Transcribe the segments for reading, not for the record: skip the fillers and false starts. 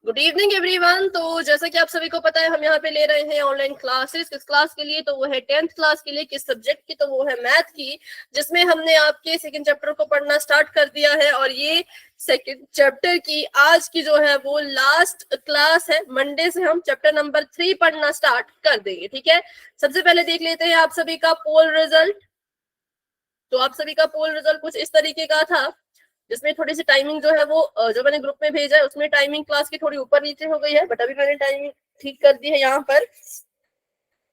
Good evening everyone. तो जैसा कि आप सभी को पता है, हम यहाँ पे ले रहे हैं ऑनलाइन क्लासेस। किस क्लास के लिए? तो वो है 10th क्लास के लिए। किस सब्जेक्ट की? तो वो है मैथ की, जिसमें हमने आपके सेकंड चैप्टर को पढ़ना स्टार्ट कर दिया है। और ये सेकंड चैप्टर की आज की जो है वो लास्ट क्लास है। मंडे से हम चैप्टर नंबर 3 पढ़ना स्टार्ट कर देंगे। ठीक है, सबसे पहले देख लेते हैं आप सभी का पोल रिजल्ट। तो आप सभी का पोल रिजल्ट कुछ इस तरीके का था, जिसमें थोड़ी सी टाइमिंग जो है वो जो मैंने ग्रुप में भेजा है उसमें टाइमिंग क्लास की थोड़ी ऊपर नीचे हो गई है, बट अभी मैंने टाइमिंग ठीक कर दी है यहाँ पर।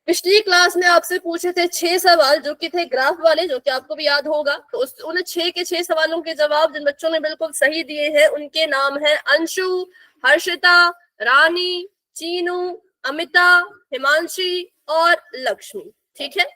पिछली क्लास में आपसे पूछे थे 6 सवाल जो कि थे ग्राफ वाले, जो कि आपको भी याद होगा। तो उन 6 के 6 सवालों के जवाब जिन बच्चों ने बिल्कुल सही दिए हैं उनके नाम है अंशु, हर्षिता, रानी, चीनू, अमिता, हिमांशी और लक्ष्मी। ठीक है,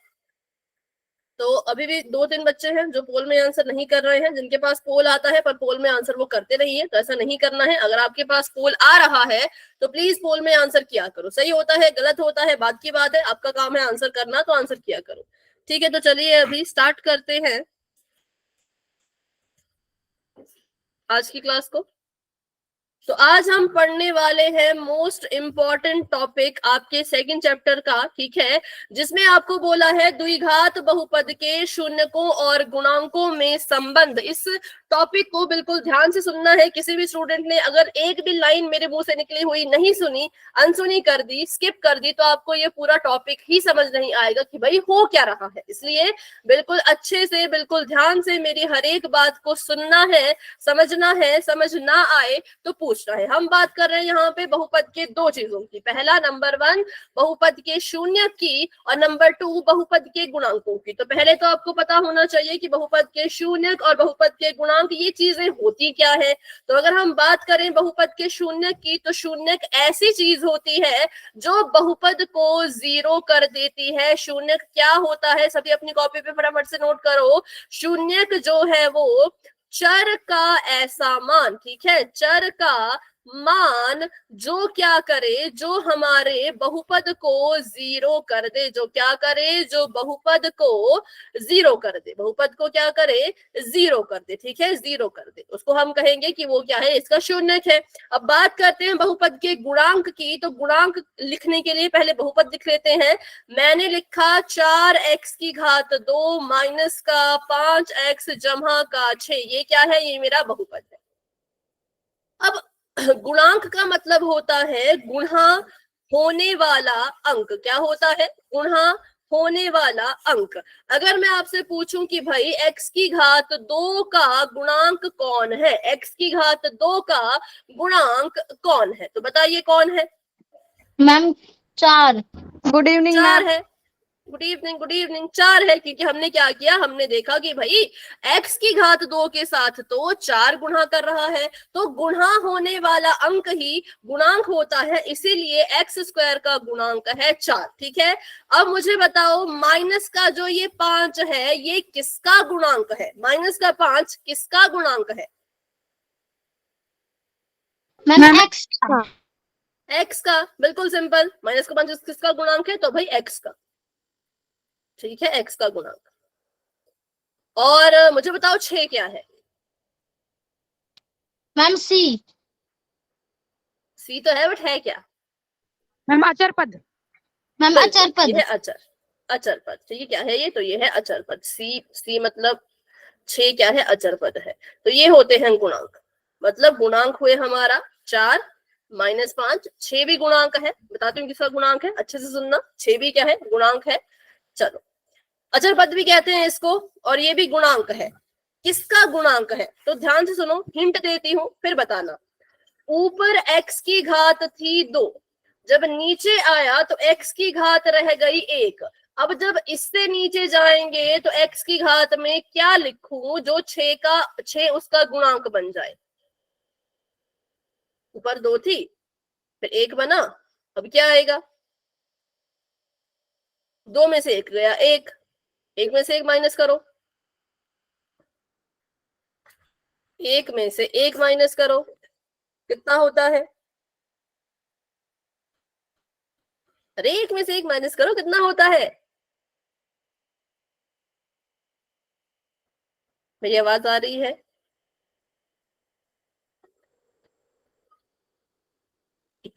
तो अभी भी 2-3 बच्चे हैं जो पोल में आंसर नहीं कर रहे हैं। जिनके पास पोल आता है पर पोल में आंसर वो करते नहीं है, तो ऐसा नहीं करना है। अगर आपके पास पोल आ रहा है तो प्लीज पोल में आंसर किया करो। सही होता है गलत होता है बात की बात है, आपका काम है आंसर करना, तो आंसर किया करो। ठीक है, तो चलिए अभी स्टार्ट करते हैं आज की क्लास को। तो आज हम पढ़ने वाले हैं मोस्ट इंपॉर्टेंट टॉपिक आपके सेकंड चैप्टर का। ठीक है, जिसमें आपको बोला है द्विघात बहुपद के शून्यकों और गुणांकों में संबंध। इस टॉपिक को बिल्कुल ध्यान से सुनना है। किसी भी स्टूडेंट ने अगर एक भी लाइन मेरे मुंह से निकली हुई नहीं सुनी, अनसुनी कर दी, स्किप कर दी, तो आपको ये पूरा टॉपिक ही समझ नहीं आएगा कि भाई हो क्या रहा है। इसलिए बिल्कुल अच्छे से, बिल्कुल ध्यान से मेरी हर एक बात को सुनना है, समझना है। समझ ना आए तो पूछना है। हम बात कर रहे हैं यहाँ पे बहुपद के 2 चीजों की। पहला नंबर 1 बहुपद के शून्य की, और नंबर 2 बहुपद के गुणांकों की। तो पहले तो आपको पता होना चाहिए कि बहुपद के शून्य और बहुपद के गुणांक ये चीजें होती क्या है। तो अगर हम बात करें बहुपद के शून्य की, तो शून्य ऐसी चीज होती है जो बहुपद को 0 कर देती है। शून्य क्या होता है? सभी अपनी कॉपी पे फटाफट से नोट करो। शून्य जो है वो चर का ऐसा मान, ठीक है, चर का मान जो क्या करे, जो हमारे बहुपद को 0 कर दे। जो क्या करे? जो बहुपद को 0 कर दे। बहुपद को क्या करे? 0 कर दे। ठीक है, 0 कर दे, उसको हम कहेंगे कि वो क्या है? इसका शून्यक है। अब बात करते हैं बहुपद के गुणांक की। तो गुणांक लिखने के लिए पहले बहुपद लिख लेते हैं। मैंने लिखा 4x की घात 2 माइनस का 5x जमा का 6। ये क्या है? ये मेरा बहुपद है। अब गुणांक का मतलब होता है गुणा होने वाला अंक। क्या होता है? गुणा होने वाला अंक। अगर मैं आपसे पूछूं कि भाई x की घात 2 का गुणांक कौन है, x की घात 2 का गुणांक कौन है, तो बताइए कौन है? मैम 4। Good evening 4 ma'am. है। Good evening, good evening. 4 है क्योंकि हमने क्या किया, हमने देखा कि भाई x की घात 2 के साथ तो 4 गुणा कर रहा है, तो गुणा होने वाला अंक ही गुणांक होता है, इसीलिए एक्स स्क्वायर का गुणांक है 4। ठीक है, अब मुझे बताओ माइनस का जो ये 5 है ये किसका गुणांक है? माइनस का 5 किसका गुणांक है? मैम एक्स का। एक्स का। बिल्कुल सिंपल, माइनस का 5 किसका गुणांक है? तो भाई एक्स का। ठीक है, एक्स का गुणांक। और मुझे बताओ 6 क्या है? मैम सी। सी तो है, बट है क्या? मैम अचर पद। मैम अचर बिल्कुल, ये पद। है अचर। अचर पद। तो ये क्या है? ये तो ये है अचर पद। सी मतलब 6 क्या है? अचर पद है। तो ये होते हैं गुणांक। मतलब गुणांक हुए हमारा 4 माइनस 5। 6 भी गुणांक है, बताती हूँ किसका गुणांक है, अच्छे से सुनना। 6 भी क्या है? गुणांक है। चलो, अचर पद भी कहते हैं इसको, और ये भी गुणांक है। किसका गुणांक है? तो ध्यान से सुनो, हिंट देती हूँ फिर बताना। ऊपर x की घात थी 2, जब नीचे आया तो x की घात रह गई 1। अब जब इससे नीचे जाएंगे तो x की घात में क्या लिखूं जो 6 उसका गुणांक बन जाए? ऊपर 2 थी, फिर 1 बना, अब क्या आएगा? 2 में से 1 गया 1, 1 में से 1 माइनस करो, 1 में से 1 माइनस करो, कितना होता है? अरे 1 में से 1 माइनस करो, कितना होता है? मेरी आवाज आ रही है?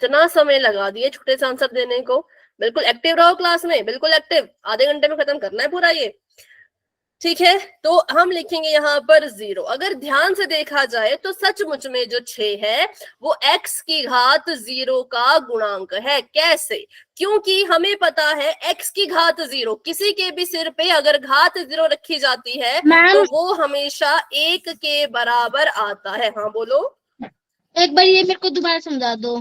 इतना समय लगा दिए छोटे से आंसर देने को। बिल्कुल एक्टिव रहो क्लास में, बिल्कुल एक्टिव, आधे घंटे में खत्म करना है पूरा ये, ठीक है। तो हम लिखेंगे यहाँ पर 0। अगर ध्यान से देखा जाए तो सचमुच में जो 6 है वो x की घात 0 का गुणांक है। कैसे? क्योंकि हमें पता है x की घात 0, किसी के भी सिर पे अगर घात 0 रखी जाती है तो वो हमेशा 1 के बराबर आता है। हाँ बोलो। एक बार ये मेरे को दोबारा समझा दो।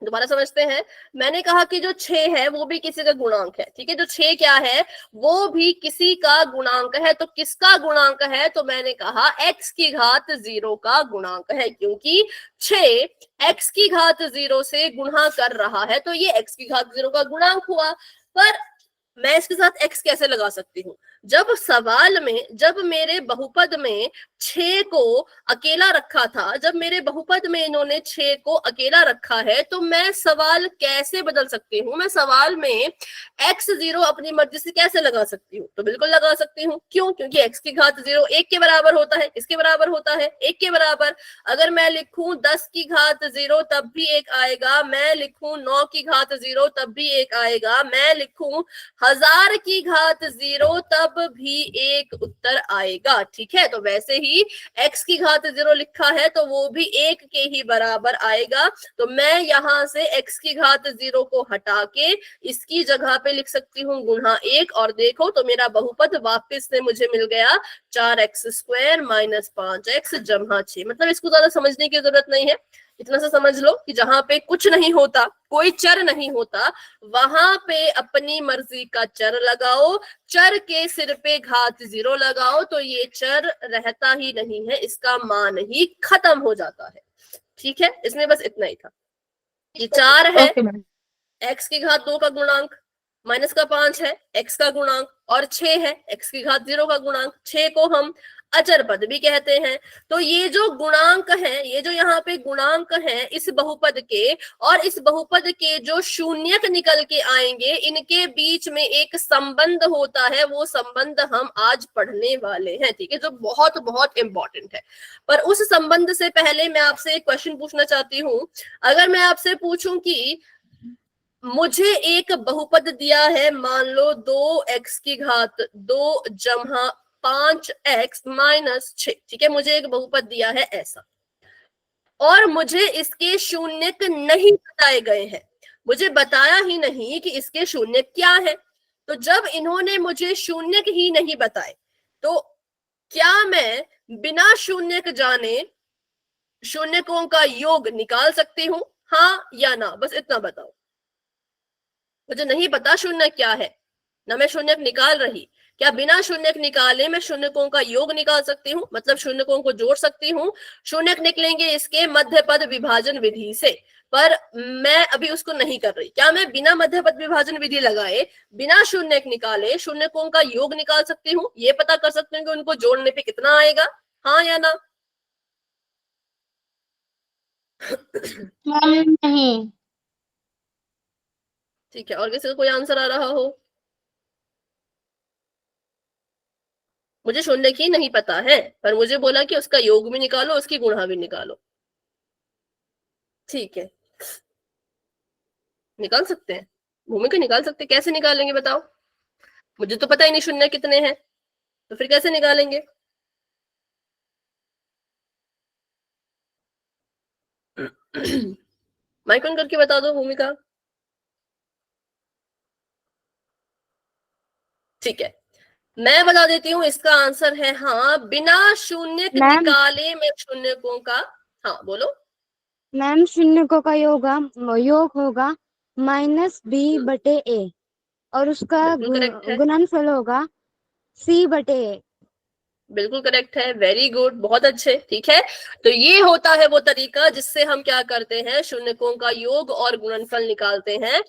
दोबारा समझते हैं। मैंने कहा कि जो 6 है वो भी किसी का गुणांक है, ठीक है। जो 6 क्या है, वो भी किसी का गुणांक है। तो किसका गुणांक है? तो मैंने कहा x की घात 0 का गुणांक है, क्योंकि 6 x की घात 0 से गुणा कर रहा है, तो ये x की घात 0 का गुणांक हुआ। पर मैं इसके साथ x कैसे लगा सकती हूँ? जब सवाल में, जब मेरे बहुपद में 6 को अकेला रखा था, जब मेरे बहुपद में इन्होंने 6 को अकेला रखा है, तो मैं सवाल कैसे बदल सकती हूँ? मैं सवाल में x0 अपनी मर्जी से कैसे लगा सकती हूँ? तो बिल्कुल लगा सकती हूँ। क्यों? क्योंकि x की घात 0 1 के बराबर होता है। किसके बराबर होता है? 1 के बराबर। अगर मैं लिखूं 10 की घात 0 तब भी 1 आएगा, मैं लिखूं 9 की घात 0 तब भी 1 आएगा, मैं लिखूं 1000 की घात 0 तब भी 1 उत्तर आएगा, ठीक है। तो वैसे ही x की घात 0 लिखा है तो वो भी 1 के ही बराबर आएगा। तो मैं यहाँ से x की घात 0 को हटा के इसकी जगह पे लिख सकती हूँ गुणा 1, और देखो तो मेरा बहुपद वापस से मुझे मिल गया 4x² माइनस 5x जमा 6। मतलब इसको ज्यादा समझने की जरूरत नहीं है, इतना सा समझ लो कि जहां पे कुछ नहीं होता, कोई चर नहीं होता, वहां पे अपनी मर्जी का चर लगाओ, चर के सिर पे घात 0 लगाओ, तो ये चर रहता ही नहीं है, इसका मान ही खत्म हो जाता है, ठीक है। इसमें बस इतना ही था। ये 4 है, x की घात 2 का गुणांक, माइनस का 5 है x का गुणांक, और 6 है x की घात 0 का गुणांक। 6 को हम अचर पद भी कहते हैं। तो ये जो गुणांक है, ये जो यहाँ पे गुणांक है इस बहुपद के, और इस बहुपद के जो शून्यक निकल के आएंगे, इनके बीच में एक संबंध होता है। वो संबंध हम आज पढ़ने वाले हैं, ठीक है, जो बहुत बहुत इंपॉर्टेंट है। पर उस संबंध से पहले मैं आपसे एक क्वेश्चन पूछना चाहती हूँ। अगर मैं आपसे पूछूं कि मुझे एक बहुपद दिया है, मान लो 2x की घात 2 जमा 5x माइनस 6, ठीक है, मुझे एक बहुपद दिया है ऐसा, और मुझे इसके शून्यक नहीं बताए गए हैं, मुझे बताया ही नहीं कि इसके शून्यक क्या है। तो जब इन्होंने मुझे शून्यक ही नहीं बताए, तो क्या मैं बिना शून्यक जाने शून्यकों का योग निकाल सकती हूँ? हाँ या ना, बस इतना बताओ। मुझे नहीं पता शून्य क्या है, ना मैं शून्यक निकाल रही, क्या बिना शून्यक निकाले मैं शून्यकों का योग निकाल सकती हूँ? मतलब शून्यकों को जोड़ सकती हूँ। शून्यक निकलेंगे इसके मध्य पद विभाजन विधि से, पर मैं अभी उसको नहीं कर रही। क्या मैं बिना मध्य पद विभाजन विधि लगाए, बिना शून्यक निकाले शून्यकों का योग निकाल सकती हूँ? ये पता कर सकती हूँ कि उनको जोड़ने पे कितना आएगा? हाँ या ना? नहीं। ठीक है, और किसी का कोई आंसर आ रहा हो? मुझे शून्य की नहीं पता है, पर मुझे बोला कि उसका योग भी निकालो, उसकी गुणा भी निकालो, ठीक है। निकाल सकते हैं, भूमिका निकाल सकते हैं। कैसे निकालेंगे बताओ? मुझे तो पता ही नहीं शून्य कितने हैं, तो फिर कैसे निकालेंगे? माइक ऑन करके बता दो भूमिका। ठीक है, मैं बता देती हूँ, इसका आंसर है हाँ, बिना शून्य निकाले मैं शून्यकों का, हाँ बोलो मैम। शून्यकों का योग होगा -b/a और उसका बिल्कुल करेक्ट है, गुणनफल होगा c/a। बिल्कुल करेक्ट है, वेरी गुड, बहुत अच्छे, ठीक है। तो ये होता है वो तरीका जिससे हम क्या करते हैं, शून्यकों का योग और गुणनफल निकालते हैं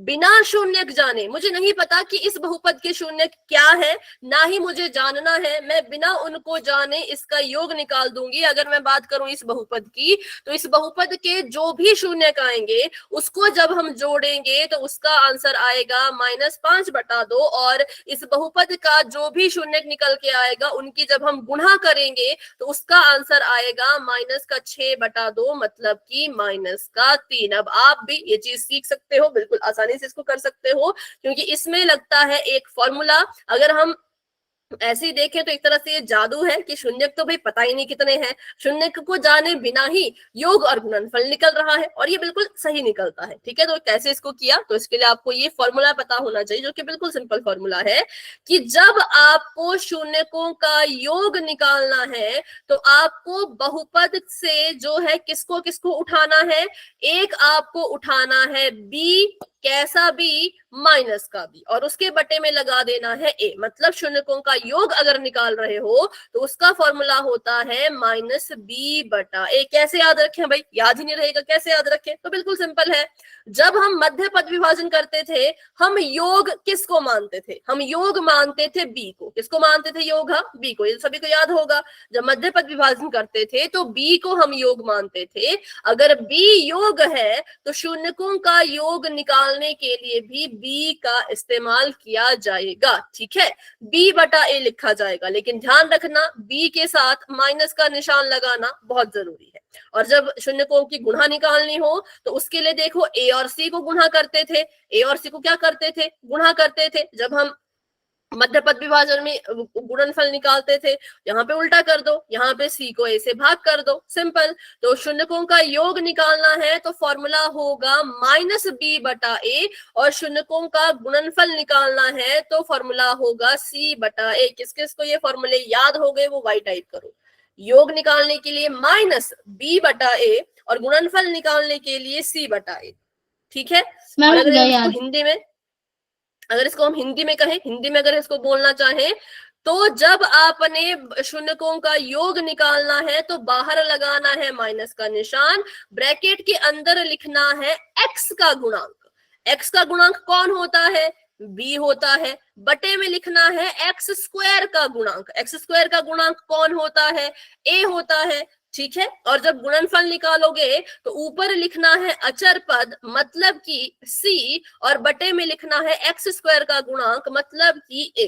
बिना शून्यक जाने। मुझे नहीं पता कि इस बहुपद के शून्यक क्या है, ना ही मुझे जानना है, मैं बिना उनको जाने इसका योग निकाल दूंगी। अगर मैं बात करूं इस बहुपद की, तो इस बहुपद के जो भी शून्यक आएंगे उसको जब हम जोड़ेंगे तो उसका आंसर आएगा -5/2, और इस बहुपद का जो भी शून्यक निकल के आएगा उनकी जब हम गुणा करेंगे तो उसका आंसर आएगा -6/2, मतलब कि -3। अब आप भी ये चीज सीख सकते हो, बिल्कुल आसानी से इसको कर सकते हो, क्योंकि इसमें लगता है एक फॉर्मूला। अगर हम ऐसे ही देखें तो एक तरह से ये जादू है कि शून्य तो भाई पता ही नहीं कितने हैं, शून्य को जाने बिना ही योग और गुणनफल निकल रहा है, और ये बिल्कुल सही निकलता है। ठीक है, तो कैसे इसको किया, तो इसके लिए आपको ये फॉर्मूला पता होना चाहिए, जो कि बिल्कुल सिंपल फॉर्मूला है कि जब आपको शून्यकों का योग निकालना है तो आपको बहुपद से जो है किसको किसको उठाना है, एक आपको उठाना है बी, कैसा बी, माइनस का बी, और उसके बटे में लगा देना है ए। मतलब शून्यकों का योग अगर निकाल रहे हो तो उसका फॉर्मूला होता है -b/a। कैसे याद रखें भाई, याद ही नहीं रहेगा, कैसे याद रखें, तो बिल्कुल सिंपल है। जब हम मध्य पद विभाजन करते थे हम योग किसको मानते थे, हम योग मानते थे बी को। किसको मानते थे योग, बी को, ये सभी को याद होगा। जब मध्य पद विभाजन करते थे तो बी को हम योग मानते थे। अगर बी योग है तो शून्यकों का योग निकालने के लिए भी बी का इस्तेमाल किया जाएगा। ठीक है, b/a लिखा जाएगा, लेकिन ध्यान रखना b के साथ माइनस का निशान लगाना बहुत जरूरी है। और जब शून्यकों की गुणा निकालनी हो तो उसके लिए देखो a और c को गुणा करते थे, a और c को क्या करते थे, गुणा करते थे। जब हम मध्य पद विभाजन में गुणनफल निकालते थे, यहाँ पे उल्टा कर दो, यहाँ पे c को a से भाग कर दो, सिंपल। तो शून्यकों का योग निकालना है तो फॉर्मूला होगा -b/a, और शून्यकों का गुणनफल निकालना है तो फॉर्मूला होगा c/a। किस किस को ये फॉर्मूले याद हो गए वो y टाइप करो। योग निकालने के लिए -b/a और गुणनफल निकालने के लिए c/a। ठीक है, मैम और हो अगर गया हम इसको याद। हिंदी में, अगर इसको हम हिंदी में कहें, हिंदी में अगर इसको बोलना चाहें तो जब आपने शून्यकों का योग निकालना है तो बाहर लगाना है माइनस का निशान, ब्रैकेट के अंदर लिखना है x का गुणांक। x का गुणांक कौन होता है, b होता है। बटे में लिखना है x² का गुणांक। x² का गुणांक कौन होता है, a होता है। ठीक है, और जब गुणनफल निकालोगे तो ऊपर लिखना है अचर पद, मतलब कि c, और बटे में लिखना है x² का गुणांक, मतलब कि a।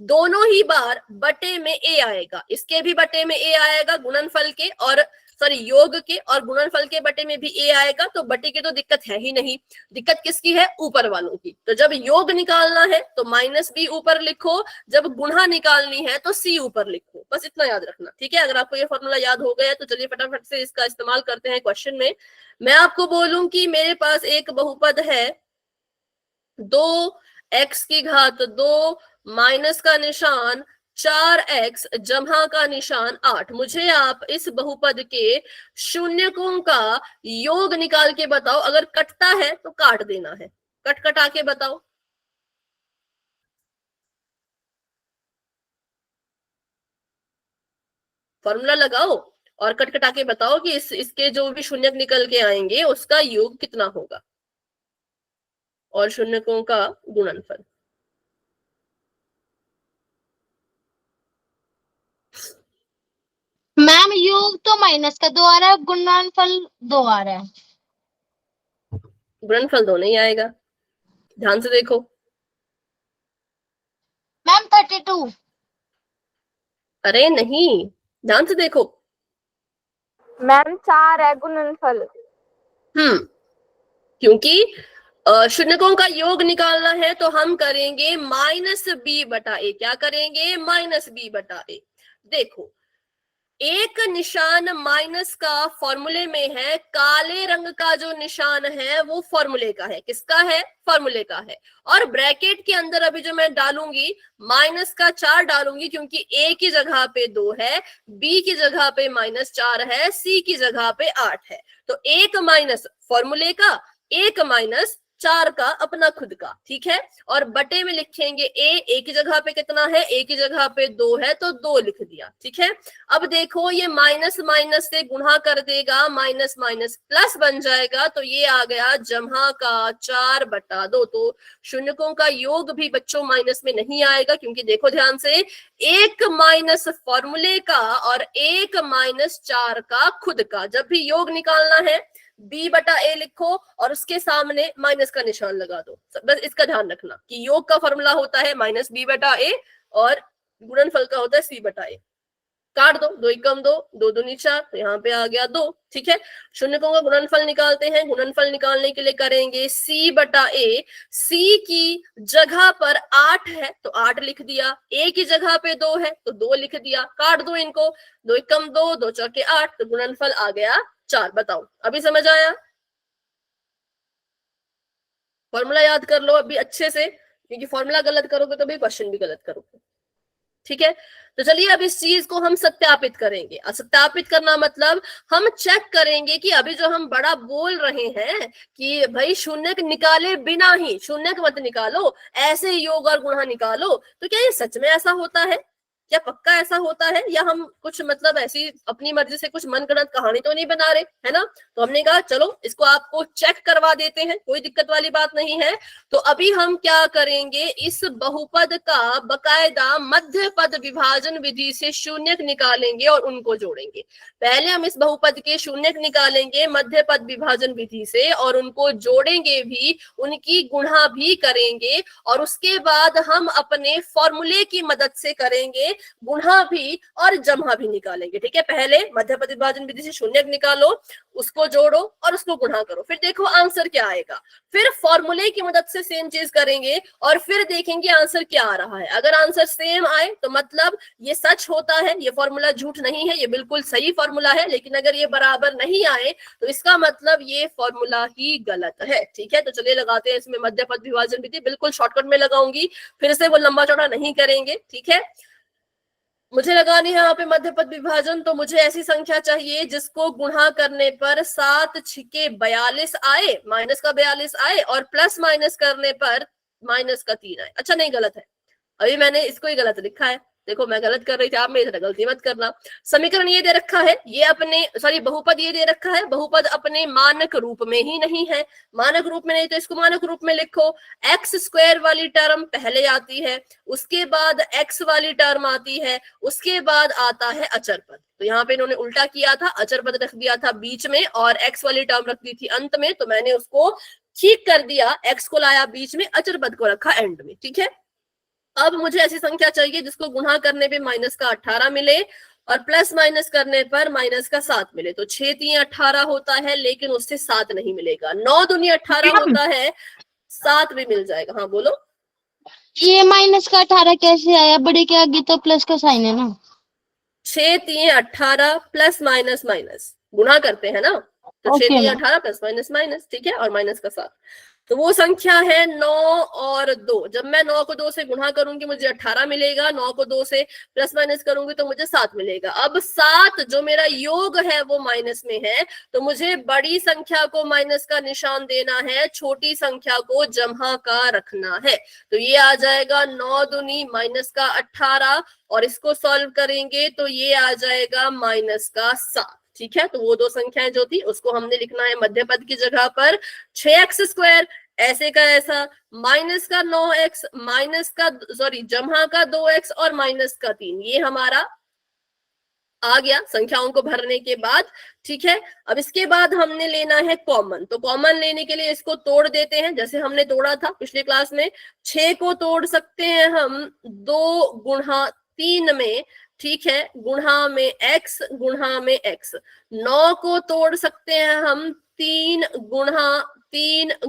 दोनों ही बार बटे में a आएगा, इसके भी बटे में a आएगा गुणनफल के, और सॉरी योग के, और गुणनफल के बटे में भी a आएगा। तो बटे की तो दिक्कत है ही नहीं, दिक्कत किसकी है, ऊपर वालों की। तो जब योग निकालना है तो -b ऊपर लिखो, जब गुणा निकालनी है तो c ऊपर लिखो, बस इतना याद रखना। ठीक है, अगर आपको ये फॉर्मूला याद हो गया तो चलिए फटाफट से इसका इस्तेमाल करते हैं क्वेश्चन में। मैं आपको बोलूं कि मेरे पास एक बहुपद है 2x की घात 2 माइनस का निशान 4x जमा का निशान 8। मुझे आप इस बहुपद के शून्यकों का योग निकाल के बताओ। अगर कटता है तो काट देना है, कट कटा के बताओ। फॉर्मूला लगाओ और कट कटा के बताओ कि इसके जो भी शून्यक निकल के आएंगे उसका योग कितना होगा, और शून्यकों का गुणनफल। मैम योग तो माइनस का 2 आ रहा है, गुणनफल 2 आ रहा है। गुणनफल 2 नहीं आएगा, ध्यान से देखो। मैम 32। अरे नहीं, ध्यान से देखो। मैम 4 है गुणनफल। क्योंकि शून्यकों का योग निकालना है तो हम करेंगे -b/a। क्या करेंगे, -b/a। देखो, एक निशान माइनस का फॉर्मूले में है, काले रंग का जो निशान है वो फॉर्मूले का है। किसका है, फॉर्मूले का है। और ब्रैकेट के अंदर अभी जो मैं डालूंगी -4 डालूंगी, क्योंकि a की जगह पे 2 है, b की जगह पे -4 है, c की जगह पे 8 है। तो एक माइनस फॉर्मूले का, एक -4 का अपना खुद का। ठीक है, और बटे में लिखेंगे a की जगह पे कितना है, a की जगह पे 2 है तो 2 लिख दिया। ठीक है, अब देखो ये माइनस माइनस से गुणा कर देगा, माइनस माइनस प्लस बन जाएगा, तो ये आ गया जमा का 4/2। तो शून्यकों का योग भी बच्चों माइनस में नहीं आएगा, क्योंकि देखो ध्यान से, एक माइनस फॉर्मूले का और एक -4 का खुद का। जब भी योग निकालना है b/a लिखो और उसके सामने माइनस का निशान लगा दो। बस इसका ध्यान रखना कि योग का फॉर्मूला होता है -b/a और गुणनफल का होता है c/a। काट दो, 2 एकम 2, 2 दूनी 4, तो यहाँ पे आ गया 2। ठीक है, शून्यकों का गुणनफल निकालते हैं। गुणनफल निकालने के लिए करेंगे c बटा a। c की जगह पर 8 है तो 8 लिख दिया, a की जगह पे 2 है तो 2 लिख दिया। काट दो इनको, 2 एकम 2, 2 चौके 8, तो गुणनफल आ गया 4। बताओ अभी समझ आया? फॉर्मूला याद कर लो अभी अच्छे से, क्योंकि फॉर्मूला गलत करोगे तो भी क्वेश्चन भी गलत करोगे। ठीक है, तो चलिए अब इस चीज को हम सत्यापित करेंगे। और सत्यापित करना मतलब हम चेक करेंगे कि अभी जो हम बड़ा बोल रहे हैं कि भाई शून्य निकाले बिना ही, शून्य मत निकालो, ऐसे योग और गुणा निकालो, तो क्या ये सच में ऐसा होता है? क्या पक्का ऐसा होता है, या हम कुछ मतलब ऐसी अपनी मर्जी से कुछ मनगढ़ंत कहानी तो नहीं बना रहे, है ना? तो हमने कहा चलो इसको आपको चेक करवा देते हैं, कोई दिक्कत वाली बात नहीं है। तो अभी हम क्या करेंगे, इस बहुपद का बकायदा मध्य पद विभाजन विधि से शून्यक निकालेंगे और उनको जोड़ेंगे। पहले हम इस बहुपद के शून्यक निकालेंगे मध्य पद विभाजन विधि से और उनको जोड़ेंगे भी, उनकी गुणा भी करेंगे, और उसके बाद हम अपने फॉर्मूले की मदद से करेंगे गुणा भी और जमा भी निकालेंगे। ठीक है, पहले मध्य पद विभाजन विधि से शून्यक निकालो, उसको जोड़ो और उसको गुणा करो, फिर देखो आंसर क्या आएगा। फिर फॉर्मूले की मदद से सेम चीज करेंगे और फिर देखेंगे आंसर क्या आ रहा है। अगर आंसर सेम आए तो मतलब ये सच होता है, ये फॉर्मूला झूठ नहीं है, ये बिल्कुल सही फॉर्मूला है। लेकिन अगर ये बराबर नहीं आए तो इसका मतलब ये फॉर्मूला ही गलत है। ठीक है, तो चलिए लगाते हैं इसमें मध्य पद विभाजन विधि। बिल्कुल शॉर्टकट में लगाऊंगी, फिर से वो लंबा चौड़ा नहीं करेंगे। ठीक है, मुझे लगानी है यहाँ पे मध्य पद विभाजन, तो मुझे ऐसी संख्या चाहिए जिसको गुणा करने पर 7 छिके 42 आए, माइनस का 42 आए, और प्लस माइनस करने पर माइनस का 3 आए। अच्छा नहीं, गलत है, अभी मैंने इसको ही गलत लिखा है। देखो मैं गलत कर रही थी, आप मेरी तरह गलती मत करना। समीकरण ये दे रखा है, ये अपने बहुपद ये दे रखा है, बहुपद अपने मानक रूप में ही नहीं है। मानक रूप में नहीं तो इसको मानक रूप में लिखो। एक्स स्क्वायर वाली टर्म पहले आती है, उसके बाद एक्स वाली टर्म आती है, उसके बाद आता है अचर पद। तो यहाँ पे इन्होंने उल्टा किया था, अचर पद रख दिया था बीच में और एक्स वाली टर्म रख दी थी अंत में, तो मैंने उसको ठीक कर दिया, एक्स को लाया बीच में, अचर पद को रखा एंड में। ठीक है, अब मुझे ऐसी संख्या चाहिए जिसको गुणा करने पे माइनस का 18 मिले और प्लस माइनस करने पर माइनस का 7 मिले। तो 6 3 18 होता है, लेकिन उससे 7 नहीं मिलेगा। 9 दूनी 18 होता है, 7 भी मिल जाएगा। हाँ बोलो। ये माइनस का 18 कैसे आया? बड़े के आगे तो प्लस का साइन है ना। 6 3 18 प्लस माइनस माइनस गुणा करते हैं ना, तो 6 3 18 प्लस माइनस माइनस। ठीक है, और माइनस का 7, तो वो संख्या है 9 और 2। जब मैं 9 को 2 से गुणा करूंगी मुझे 18 मिलेगा, 9 को 2 से प्लस माइनस करूंगी तो मुझे 7 मिलेगा। अब 7 जो मेरा योग है वो माइनस में है, तो मुझे बड़ी संख्या को माइनस का निशान देना है, छोटी संख्या को जमा का रखना है। तो ये आ जाएगा 9 दूनी माइनस का 18, और इसको सॉल्व करेंगे तो ये आ जाएगा माइनस का 7। ठीक है, तो वो दो संख्याएं जो थी उसको हमने लिखना है मध्य पद की जगह पर 6x स्क्वायर ऐसे का ऐसा, माइनस का 9x, माइनस का जमा का 2x और माइनस का 3, ये हमारा आ गया संख्याओं को भरने के बाद। ठीक है, अब इसके बाद हमने लेना है कॉमन। तो कॉमन लेने के लिए इसको तोड़ देते हैं, जैसे हमने तोड़ा था पिछली क्लास में। 6 को तोड़ सकते हैं हम 2 गुणा 3 में, ठीक है, गुणा में x, गुणा में x। 9 को तोड़ सकते हैं हम 3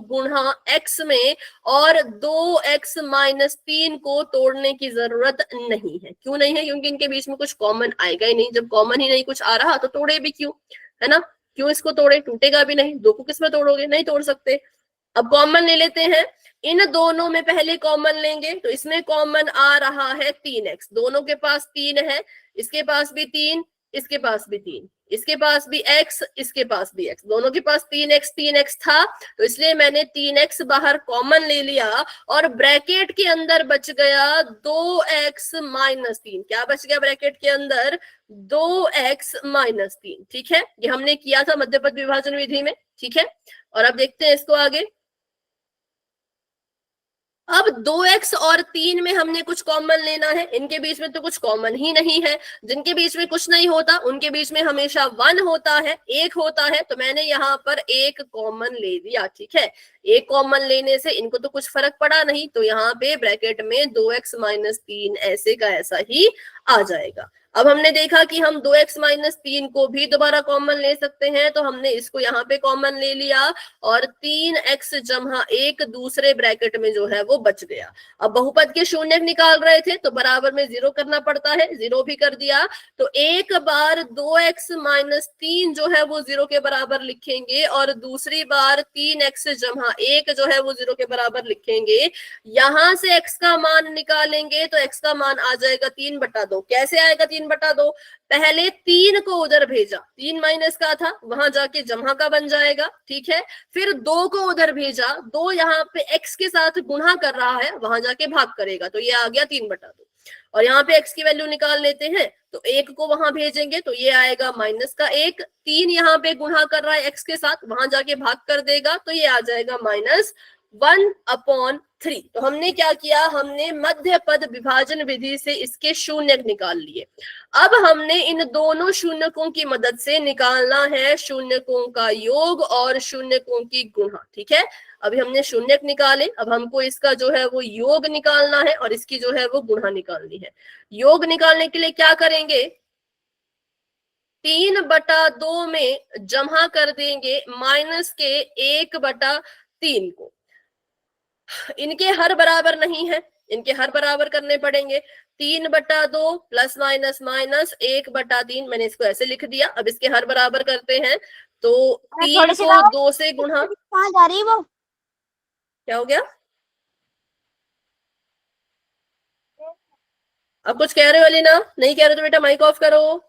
गुणा x में, और 2x माइनस 3 को तोड़ने की जरूरत नहीं है। क्यों नहीं है? क्योंकि इनके बीच में कुछ कॉमन आएगा ही नहीं। जब कॉमन ही नहीं कुछ आ रहा तो तोड़े भी क्यों, है ना? क्यों इसको तोड़े, टूटेगा भी नहीं। 2 को किस में तोड़ोगे, नहीं तोड़ सकते। अब कॉमन ले लेते हैं, इन दोनों में पहले कॉमन लेंगे, तो इसमें कॉमन आ रहा है 3x। दोनों के पास 3 है, इसके पास भी 3, इसके पास भी 3, इसके पास भी x, इसके पास भी x, दोनों के पास 3x था, तो इसलिए मैंने 3x बाहर कॉमन ले लिया, और ब्रैकेट के अंदर बच गया 2x माइनस 3। क्या बच गया ब्रैकेट के अंदर? 2x minus 3। ठीक है, ये हमने किया था मध्य पद विभाजन विधि में। ठीक है, और अब देखते हैं इसको आगे। अब 2x और 3 में हमने कुछ कॉमन लेना है, इनके बीच में तो कुछ कॉमन ही नहीं है। जिनके बीच में कुछ नहीं होता उनके बीच में हमेशा 1 होता है, 1 होता है, तो मैंने यहाँ पर 1 कॉमन ले लिया। ठीक है, एक कॉमन लेने से इनको तो कुछ फर्क पड़ा नहीं, तो यहाँ पे ब्रैकेट में 2x माइनस 3 ऐसे का ऐसा ही आ जाएगा। अब हमने देखा कि हम 2x माइनस 3 को भी दोबारा कॉमन ले सकते हैं, तो हमने इसको यहाँ पे कॉमन ले लिया और 3x जमा 1 दूसरे ब्रैकेट में जो है वो बच गया। अब बहुपद के शून्य निकाल रहे थे तो बराबर में 0 करना पड़ता है, 0 भी कर दिया। तो एक बार 2x माइनस 3 जो है वो 0 के बराबर लिखेंगे और दूसरी बार 3x जमा 1 जो है वो 0 के बराबर लिखेंगे। यहां से x का मान निकालेंगे तो x का मान आ जाएगा 3/2। कैसे आएगा 3/2? पहले 3 को उधर भेजा, 3 माइनस का था, वहां जाके जमा का बन जाएगा, ठीक है। फिर 2 को उधर भेजा, 2 यहाँ पे x के साथ गुणा कर रहा है, वहां जाके भाग करेगा, तो ये आ गया 3/2। और यहाँ पे x की वैल्यू निकाल लेते हैं, तो 1 को वहां भेजेंगे तो ये आएगा -1। 3 यहाँ पे गुणा कर रहा है x के साथ, वहां जाके भाग कर देगा, तो ये आ जाएगा -1/3। तो हमने क्या किया, हमने मध्य पद विभाजन विधि से इसके शून्यक निकाल लिए। अब हमने इन दोनों शून्यकों की मदद से निकालना है शून्यकों का योग और शून्यकों की गुणा, ठीक है। अभी हमने शून्यक निकाले, अब हमको इसका जो है वो योग निकालना है और इसकी जो है वो गुणा निकालनी है। योग निकालने के लिए क्या करेंगे, 3/2 में जमा कर देंगे माइनस के 1/3 को। इनके हर बराबर नहीं है, इनके हर बराबर करने पड़ेंगे। 3/2 प्लस माइनस माइनस 1/3, मैंने इसको ऐसे लिख दिया। अब इसके हर बराबर करते हैं तो 3 को 2 से गुणा, कहाँ जा रही वो? क्या हो गया? अब कुछ कह रहे हो अलीना? नहीं कह रहे तो बेटा माइक ऑफ करो।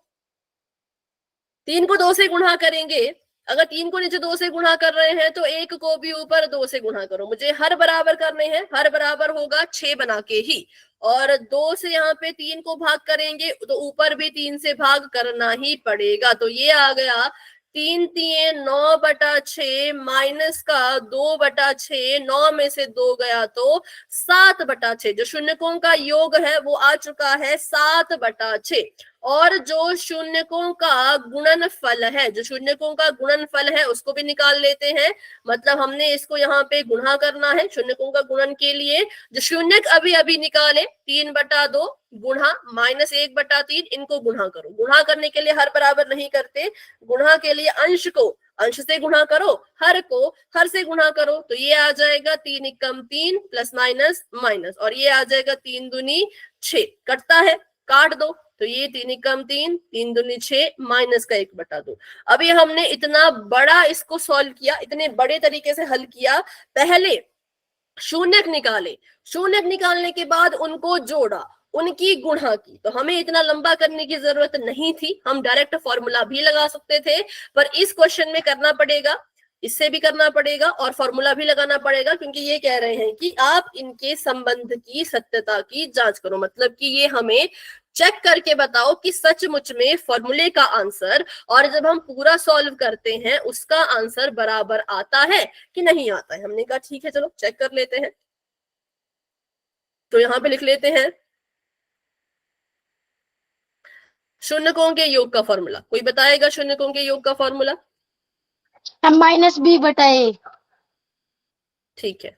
3 को 2 से गुणा करेंगे, अगर 3 को नीचे 2 से गुणा कर रहे हैं तो 1 को भी ऊपर 2 से गुणा करो। मुझे हर बराबर करने हैं, हर बराबर होगा 6 बना के ही, और 2 से यहाँ पे 3 को भाग करेंगे तो ऊपर भी 3 से भाग करना ही पड़ेगा। तो ये आ गया 3 3 9/6 माइनस का 2/6, 9 में से 2 गया तो 7/6। जो शून्यकों का योग है वो आ चुका है 7/6। और जो शून्यकों का गुणनफल है, जो शून्यकों का गुणनफल है उसको भी निकाल लेते हैं। मतलब हमने इसको यहाँ पे गुणा करना है शून्यकों का गुणन के लिए। जो शून्यक अभी अभी निकाले 3/2 गुणा -1/3, इनको गुणा करो। गुणा करने के लिए हर बराबर नहीं करते, गुणा के लिए अंश को अंश से गुणा करो, हर को हर से गुणा करो। तो ये आ जाएगा 3 × 3 प्लस माइनस माइनस, और ये आ जाएगा 3 दूनी 6। कटता है, काट दो। तो ये 3 × 3, 3 दूनी 6 माइनस का 1/2। अभी हमने इतना बड़ा इसको सॉल्व किया, इतने बड़े तरीके से हल किया। पहले शून्यक निकाले, शून्यक निकालने के बाद उनको जोड़ा, उनकी गुणा की। तो हमें इतना लंबा करने की जरूरत नहीं थी, हम डायरेक्ट फॉर्मूला भी लगा सकते थे, पर इस क्वेश्चन में करना पड़ेगा, इससे भी करना पड़ेगा और फॉर्मूला भी लगाना पड़ेगा, क्योंकि ये कह रहे हैं कि आप इनके संबंध की सत्यता की जांच करो। मतलब कि ये हमें चेक करके बताओ कि सचमुच में फॉर्मूले का आंसर और जब हम पूरा सॉल्व करते हैं उसका आंसर बराबर आता है कि नहीं आता है। हमने कहा ठीक है चलो चेक कर लेते हैं। तो यहाँ पे लिख लेते हैं शून्यकों के योग का फॉर्मूला। कोई बताएगा शून्यकों के योग का फॉर्मूला? -b/a। ठीक है,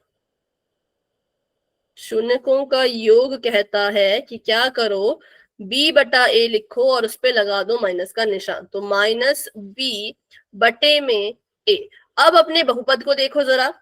शून्यकों का योग कहता है कि क्या करो, b/a लिखो और उस पे लगा दो माइनस का निशान। तो -b/a। अब अपने बहुपद को देखो जरा,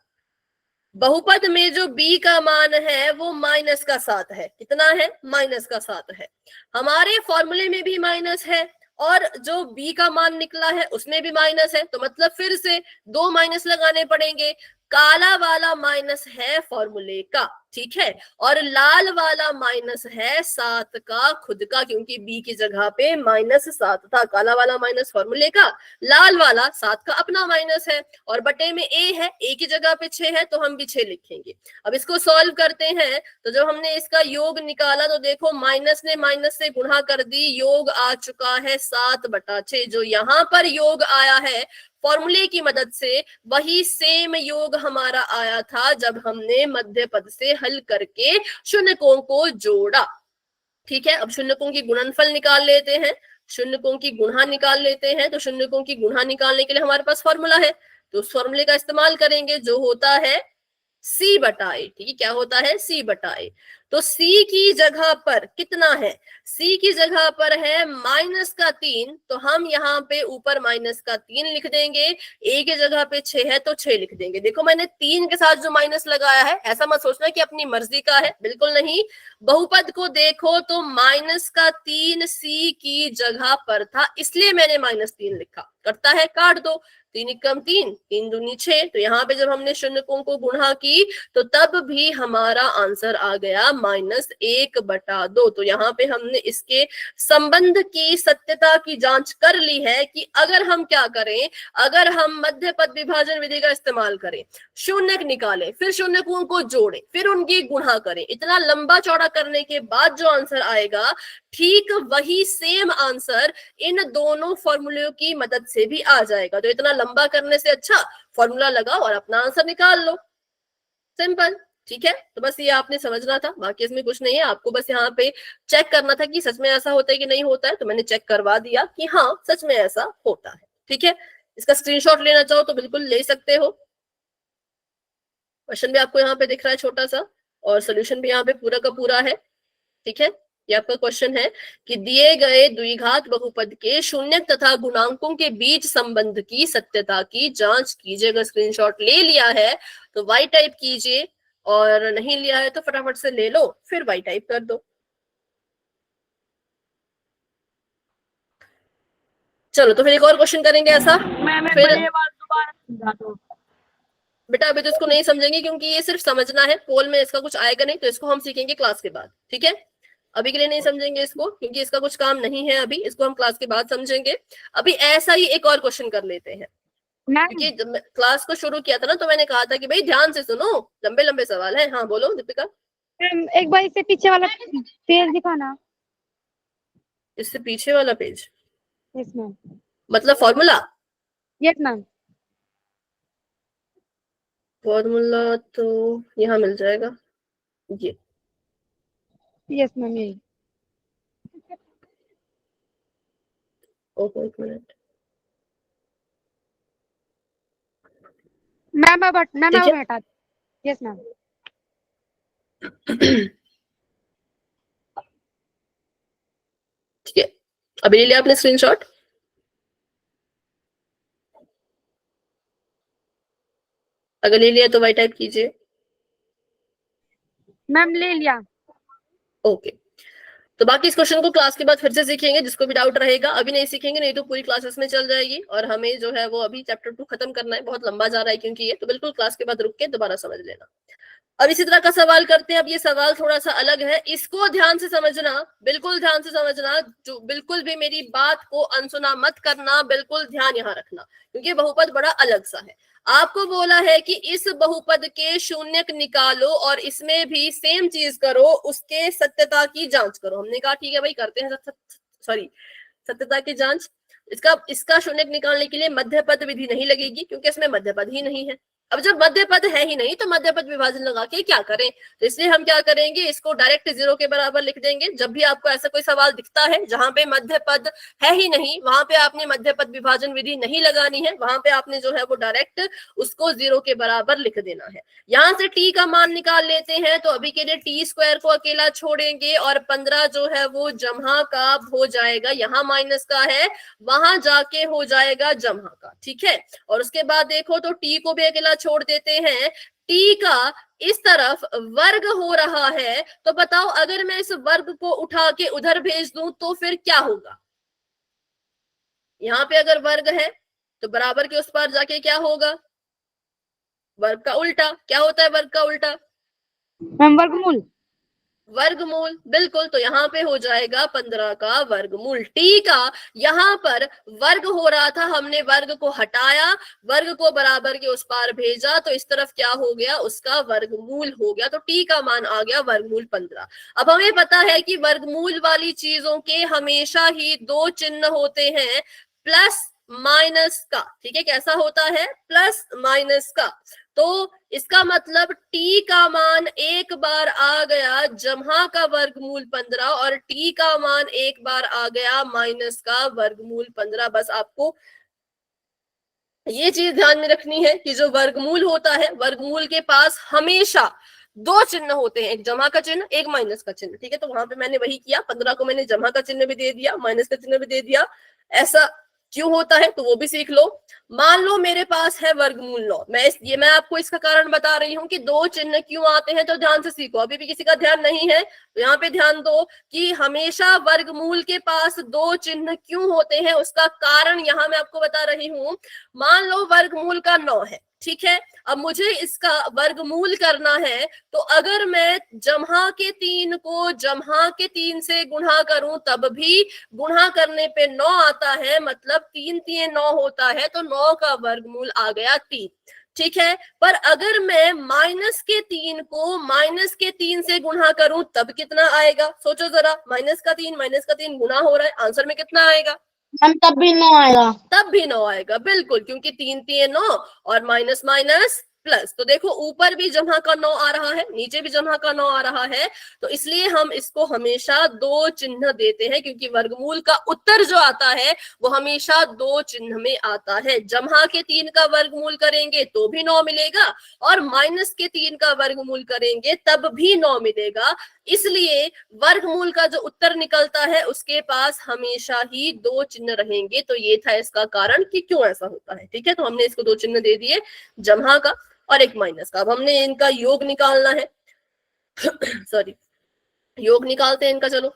बहुपद में जो b का मान है वो -7 है। कितना है? -7 है। हमारे फॉर्मूले में भी माइनस है और जो b का मान निकला है उसमें भी माइनस है, तो मतलब फिर से 2 माइनस लगाने पड़ेंगे। काला वाला माइनस है फॉर्मूले का, ठीक है, और लाल वाला माइनस है 7 का खुद का, क्योंकि b की जगह पे -7 था। काला वाला माइनस फॉर्मूले का, लाल वाला 7 का अपना माइनस है, और बटे में a है, a की जगह पे 6 है तो हम भी 6 लिखेंगे। अब इसको सॉल्व करते हैं, तो जब हमने इसका योग निकाला तो देखो माइनस ने माइनस से गुणा कर दी, योग आ चुका है 7/6। जो यहाँ पर योग आया है फॉर्मूले की मदद से, वही सेम योग हमारा आया था जब हमने मध्य पद से हल करके शून्यकों को जोड़ा। ठीक है, अब शून्यकों की गुणनफल निकाल लेते हैं। शून्यकों की गुणा निकाल लेते हैं। तो शून्यकों की गुणा निकालने के लिए हमारे पास फॉर्मूला है, तो उस फॉर्मूले का इस्तेमाल करेंगे जो होता है C बटा ए। ठीक है, क्या होता है? C बटा ए। तो C की जगह पर कितना है? C की जगह पर है -3, तो हम यहाँ पे ऊपर -3 लिख देंगे। A की जगह पे 6 है तो 6 लिख देंगे। देखो मैंने 3 के साथ जो माइनस लगाया है, ऐसा मत सोचना कि अपनी मर्जी का है, बिल्कुल नहीं। बहुपद को देखो तो -3 C की जगह पर था, इसलिए मैंने -3 लिखा। करता है, काट दो। 3 एकम 3, 3 दूनी 6। तो यहाँ पे जब हमने शून्यकों को गुणा की तो तब भी हमारा आंसर आ गया -1/2। तो यहाँ पे हमने इसके संबंध की सत्यता की जांच कर ली है कि अगर हम क्या करें, अगर हम मध्य पद विभाजन विधि का इस्तेमाल करें, शून्यक निकालें, फिर शून्यकों को जोड़ें, फिर उनकी गुणा करें, इतना लंबा चौड़ा करने के बाद जो आंसर आएगा, ठीक वही सेम आंसर इन दोनों फॉर्मूलों की मदद से भी आ जाएगा। तो इतना लंबा करने से अच्छा फॉर्मूला लगाओ और अपना आंसर निकाल लो, सिंपल। ठीक है, तो बस ये आपने समझना था, बाकी इसमें कुछ नहीं है। आपको बस यहाँ पे चेक करना था कि सच में ऐसा होता है कि नहीं होता है, तो मैंने चेक करवा दिया कि हाँ सच में ऐसा होता है। ठीक है, इसका स्क्रीनशॉट लेना चाहो तो बिल्कुल ले सकते हो। क्वेश्चन भी आपको यहाँ पे दिख रहा है छोटा सा, और सोल्यूशन भी यहाँ पे पूरा का पूरा है। ठीक है, ये आपका क्वेश्चन है कि दिए गए द्विघात बहुपद के शून्यक तथा गुणांकों के बीच संबंध की सत्यता की जांच कीजिए। अगर स्क्रीनशॉट ले लिया है तो वाई टाइप कीजिए, और नहीं लिया है तो फटाफट से ले लो, फिर वाई टाइप कर दो। चलो, तो फिर एक और क्वेश्चन करेंगे ऐसा। फिर बेटा अभी तो इसको नहीं समझेंगे क्योंकि ये सिर्फ समझना है, पोल में इसका कुछ आएगा नहीं, तो इसको हम सीखेंगे क्लास के बाद। ठीक है, अभी के लिए नहीं समझेंगे इसको क्योंकि इसका कुछ काम नहीं है अभी, इसको हम क्लास के बाद समझेंगे। अभी ऐसा ही एक और क्वेश्चन कर लेते हैं, क्योंकि जब क्लास को शुरू किया था ना तो मैंने कहा था कि भाई ध्यान से सुनो, लंबे लंबे सवाल है। हाँ बोलो दीपिका। एक बार इससे पीछे वाला पेज दिखाना। इससे पीछे वाला पेज यस मैम। मतलब फॉर्मूला? Yes ma'am. फॉर्मूला तो यहाँ मिल जाएगा, ये। यस मैम, यही। ओके, एक मिनट। मैम ठीक है। हटा। Yes ma'am. ठीक है, अभी ले लिया आपने स्क्रीनशॉट? अगर ले लिया तो वाई टाइप कीजिए। मैम ले लिया। ओके, तो बाकी इस क्वेश्चन को क्लास के बाद फिर से सीखेंगे, जिसको भी डाउट रहेगा। अभी नहीं सीखेंगे, नहीं तो पूरी क्लासेस में चल जाएगी, और हमें जो है वो अभी चैप्टर 2 खत्म करना है, बहुत लंबा जा रहा है क्योंकि ये, तो बिल्कुल क्लास के बाद रुक के दोबारा समझ लेना। अब इसी तरह का सवाल करते हैं। अब ये सवाल थोड़ा सा अलग है, इसको ध्यान से समझना, बिल्कुल ध्यान से समझना, जो बिल्कुल भी मेरी बात को अनसुना मत करना, बिल्कुल ध्यान यहाँ रखना, क्योंकि बहुपद बड़ा अलग सा है। आपको बोला है कि इस बहुपद के शून्यक निकालो और इसमें भी सेम चीज करो, उसके सत्यता की जांच करो। हमने कहा ठीक है भाई, करते हैं सत्यता की जांच। इसका शून्यक निकालने के लिए मध्य पद विधि नहीं लगेगी क्योंकि इसमें मध्य पद ही नहीं है। अब जब मध्य पद है ही नहीं तो मध्य पद विभाजन लगा के क्या करें, तो इसलिए हम क्या करेंगे, इसको डायरेक्ट 0 के बराबर लिख देंगे। जब भी आपको ऐसा कोई सवाल दिखता है जहां पे मध्य पद है ही नहीं, वहां पे आपने मध्य पद विभाजन विधि नहीं लगानी है, वहां पे आपने जो है वो डायरेक्ट उसको 0 के बराबर लिख देना है। यहाँ से t का मान निकाल लेते हैं, तो अभी के लिए t² को अकेला छोड़ेंगे और 15 जो है वो जमहा का हो जाएगा। यहाँ माइनस का है, वहां जाके हो जाएगा जमहा का। ठीक है, और उसके बाद देखो तो t को भी अकेला छोड़ देते हैं। t का इस तरफ वर्ग हो रहा है, तो बताओ अगर मैं इस वर्ग को उठा के उधर भेज दूं तो फिर क्या होगा। यहाँ पे अगर वर्ग है तो बराबर के उस पार जाके क्या होगा, वर्ग का उल्टा। क्या होता है वर्ग का उल्टा? वर्गमूल। वर्गमूल, बिल्कुल। तो यहाँ पे हो जाएगा 15 का वर्गमूल। टी का यहाँ पर वर्ग हो रहा था, हमने वर्ग को हटाया, वर्ग को बराबर के उस पार भेजा, तो इस तरफ क्या हो गया, उसका वर्गमूल हो गया। तो टी का मान आ गया वर्गमूल 15। अब हमें पता है कि वर्गमूल वाली चीजों के हमेशा ही 2 चिन्ह होते हैं, प्लस माइनस का। ठीक है, कैसा होता है, प्लस माइनस का। तो इसका मतलब t का मान एक बार आ गया जमा का वर्गमूल 15 और t का मान एक बार आ गया माइनस का वर्गमूल 15। बस आपको ये चीज ध्यान में रखनी है कि जो वर्गमूल होता है, वर्गमूल के पास हमेशा दो चिन्ह होते हैं, एक जमा का चिन्ह, एक माइनस का चिन्ह। ठीक है, तो वहां पे मैंने वही किया, 15 को मैंने जमा का चिन्ह भी दे दिया, माइनस का चिन्ह भी दे दिया। ऐसा क्यों होता है तो वो भी सीख लो। मान लो मेरे पास है वर्गमूल 9, मैं आपको इसका कारण बता रही हूँ कि दो चिन्ह क्यों आते हैं, तो ध्यान से सीखो। अभी भी किसी का ध्यान नहीं है तो यहाँ पे ध्यान दो कि हमेशा वर्गमूल के पास दो चिन्ह क्यों होते हैं, उसका कारण यहाँ मैं आपको बता रही हूँ। मान लो वर्गमूल का 9 है, ठीक है, अब मुझे इसका वर्गमूल करना है, तो अगर मैं जमा के 3 को जमा के 3 से गुणा करूं तब भी गुणा करने पे 9 आता है, मतलब 3 3 9 होता है, तो 9 का वर्गमूल आ गया 3। ठीक है, पर अगर मैं माइनस के 3 को माइनस के 3 से गुणा करूं तब कितना आएगा, सोचो जरा, माइनस का 3 गुणा हो रहा है, आंसर में कितना आएगा? मैम तब भी 9 आएगा। तब भी 9 आएगा, बिल्कुल, क्योंकि 3 3 9 और माइनस माइनस प्लस। तो देखो ऊपर भी जमा का 9 आ रहा है, नीचे भी जमा का 9 आ रहा है, तो इसलिए हम इसको हमेशा दो चिन्ह देते हैं, क्योंकि वर्गमूल का उत्तर जो आता है वो हमेशा दो चिन्ह में आता है। जमा के 3 का वर्गमूल करेंगे तो भी 9 मिलेगा, और माइनस के 3 का वर्गमूल करेंगे तब भी 9 मिलेगा। इसलिए वर्गमूल का जो उत्तर निकलता है उसके पास हमेशा ही दो चिन्ह रहेंगे। तो ये था इसका कारण कि क्यों ऐसा होता है। ठीक है, तो हमने इसको दो चिन्ह दे दिए, जमा का और एक माइनस का। अब हमने इनका योग निकालना है सॉरी, योग निकालते हैं इनका। चलो,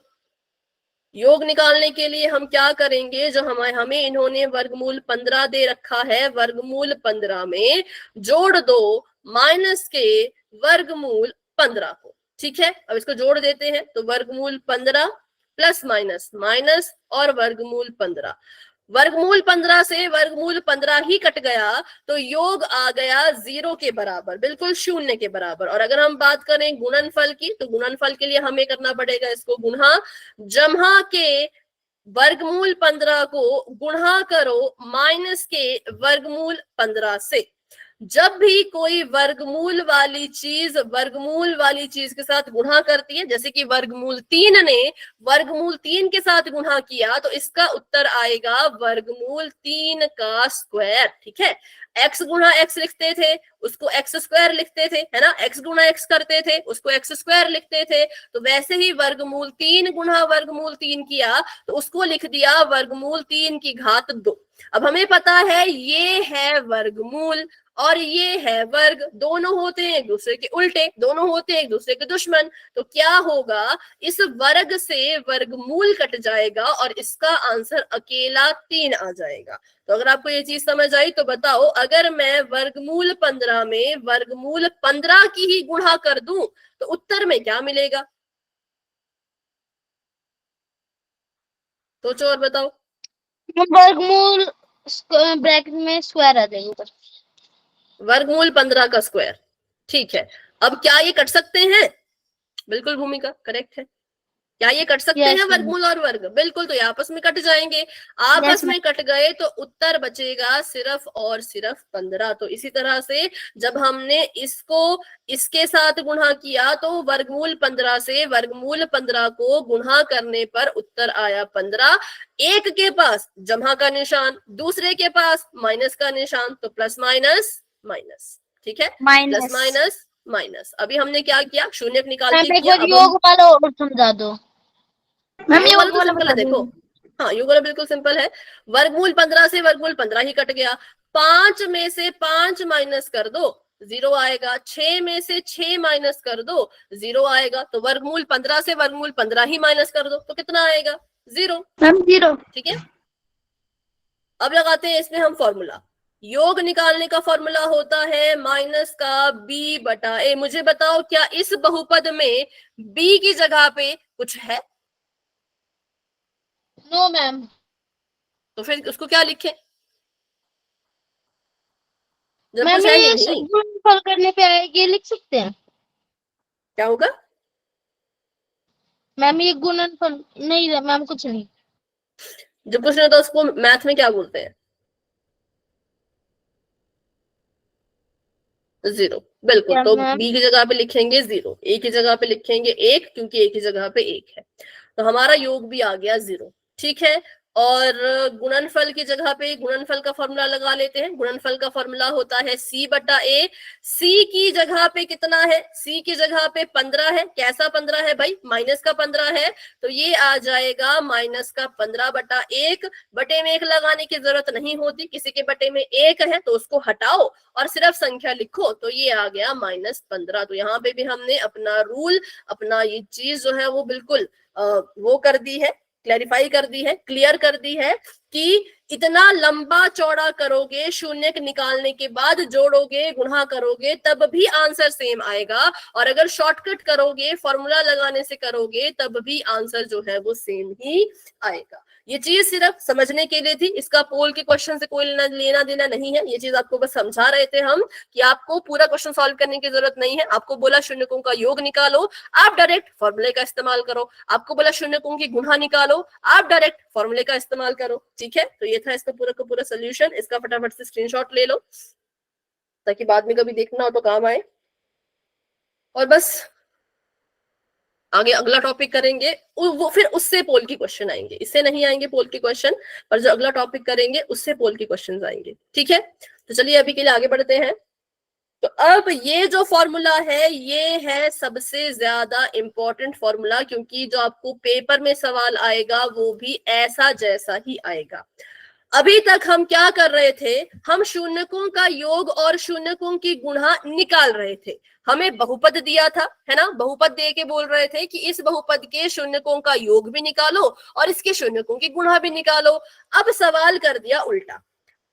योग निकालने के लिए हम क्या करेंगे, जो हमें इन्होंने वर्गमूल 15 दे रखा है, वर्गमूल 15 में जोड़ दो माइनस के वर्गमूल 15 को। ठीक है, अब इसको जोड़ देते हैं, तो वर्गमूल 15 प्लस माइनस माइनस और वर्गमूल 15, वर्गमूल 15 से वर्गमूल 15 ही कट गया, तो योग आ गया 0 के बराबर, बिल्कुल शून्य के बराबर। और अगर हम बात करें गुणनफल की, तो गुणनफल के लिए हमें करना पड़ेगा इसको गुणा, जमा के वर्गमूल 15 को गुणा करो माइनस के वर्गमूल 15 से। जब भी कोई वर्गमूल वाली चीज के साथ गुणा करती है, जैसे कि वर्गमूल 3 ने वर्गमूल 3 के साथ गुणा किया, तो इसका उत्तर आएगा वर्गमूल 3 का स्क्वायर। ठीक है, x गुणा x लिखते थे उसको x स्क्वायर लिखते थे, है ना, x गुणा x करते थे उसको x स्क्वायर लिखते थे, तो वैसे ही वर्गमूल 3 गुणा वर्गमूल 3 किया तो उसको लिख दिया वर्गमूल 3 की घात 2। अब हमें पता है ये है वर्गमूल और ये है वर्ग, दोनों होते हैं एक दूसरे के उल्टे, दोनों होते हैं एक दूसरे के दुश्मन। तो क्या होगा, इस वर्ग से वर्गमूल कट जाएगा और इसका आंसर अकेला 3 आ जाएगा। तो अगर आपको ये चीज समझ आई तो बताओ, अगर मैं वर्गमूल 15 में वर्गमूल 15 की ही गुणा कर दूं तो उत्तर में क्या मिलेगा, सोचो और बताओ। वर्गमूल ब्रैकेट में स्क्वायर आ जाएगा ऊपर। वर्गमूल 15 का स्क्वायर, ठीक है। अब क्या ये कट सकते हैं? बिल्कुल भूमिका, करेक्ट है। क्या ये कट सकते हैं वर्गमूल और वर्ग? बिल्कुल, तो ये आपस में कट जाएंगे, आपस में कट गए तो उत्तर बचेगा सिर्फ और सिर्फ 15। तो इसी तरह से जब हमने इसको इसके साथ गुणा किया तो वर्गमूल 15 से वर्गमूल 15 को गुणा करने पर उत्तर आया 15। एक के पास जमा का निशान, दूसरे के पास माइनस का निशान, तो प्लस माइनस माइनस। ठीक है, प्लस माइनस माइनस। अभी हमने क्या किया, शून्य निकाल के किया। योग वाला और समझा दो मैम, योग वाला तो सिंपल है, देखो, हाँ योग वाला बिल्कुल सिंपल है। वर्गमूल 15 से वर्गमूल 15 ही कट गया, 5 में से 5 माइनस कर दो 0 आएगा, 6 में से 6 माइनस कर दो 0 आएगा, तो वर्गमूल 15 से वर्गमूल 15 ही माइनस कर दो तो कितना आएगा, 0 मैम, 0। ठीक है, अब लगाते हैं इसमें हम फॉर्मूला। योग निकालने का फॉर्मूला होता है माइनस का b बटा a। मुझे बताओ क्या इस बहुपद में b की जगह पे कुछ है? No ma'am. तो फिर उसको क्या लिखें? जब मैम कुछ है ही ये नहीं, गुणनफल करने पे आएगी, ये लिख सकते हैं क्या होगा? मैम ये गुणनफल नहीं मैम, कुछ नहीं। जब कुछ नहीं होता उसको मैथ में क्या बोलते हैं? 0, बिल्कुल। क्या तो मैम? बी की जगह पे लिखेंगे 0, ए की जगह पे लिखेंगे 1, क्योंकि ए की जगह पे 1 है, तो हमारा योग भी आ गया 0। ठीक है, और गुणनफल की जगह पे गुणनफल का फॉर्मूला लगा लेते हैं। गुणनफल का फॉर्मूला होता है c बटा a। c की जगह पे कितना है? c की जगह पे 15 है। कैसा 15 है भाई? माइनस का 15 है, तो ये आ जाएगा माइनस का 15 बटा 1। बटे में 1 लगाने की जरूरत नहीं होती, किसी के बटे में 1 है तो उसको हटाओ और सिर्फ संख्या लिखो, तो ये आ गया -15। तो यहाँ पे भी हमने अपना रूल, अपना ये चीज जो है वो बिल्कुल वो कर दी है, क्लैरिफाई कर दी है, क्लियर कर दी है कि इतना लंबा चौड़ा करोगे, शून्य निकालने के बाद जोड़ोगे, गुणा करोगे, तब भी आंसर सेम आएगा, और अगर शॉर्टकट करोगे, फॉर्मूला लगाने से करोगे, तब भी आंसर जो है वो सेम ही आएगा। ये चीज सिर्फ समझने के लिए थी, इसका पोल के क्वेश्चन से कोई लेना देना नहीं है। ये चीज आपको बस समझा रहे थे हम कि आपको पूरा क्वेश्चन सॉल्व करने की जरूरत नहीं है। आपको बोला शून्यकों का योग निकालो, आप डायरेक्ट फॉर्मूले का इस्तेमाल करो। आपको बोला शून्यकों की गुणा निकालो, आप डायरेक्ट फॉर्मूले का इस्तेमाल करो। ठीक है, तो ये था इसका पूरा का पूरा सोल्यूशन। इसका फटाफट से स्क्रीनशॉट ले लो ताकि बाद में कभी देखना हो तो काम आए। और बस आगे अगला टॉपिक करेंगे, वो फिर उससे पोल की क्वेश्चन आएंगे, इससे नहीं आएंगे पोल के क्वेश्चन, पर जो अगला टॉपिक करेंगे उससे पोल के क्वेश्चन आएंगे। ठीक है, तो चलिए अभी के लिए आगे बढ़ते हैं। तो अब ये जो फॉर्मूला है ये है सबसे ज्यादा इंपॉर्टेंट फॉर्मूला, क्योंकि जो आपको पेपर में सवाल आएगा वो भी ऐसा जैसा ही आएगा। अभी तक हम क्या कर रहे थे? हम शून्यकों का योग और शून्यकों की गुणा निकाल रहे थे। हमें बहुपद दिया था, है ना, बहुपद दे के बोल रहे थे कि इस बहुपद के शून्यकों का योग भी निकालो और इसके शून्यकों की गुणा भी निकालो। अब सवाल कर दिया उल्टा,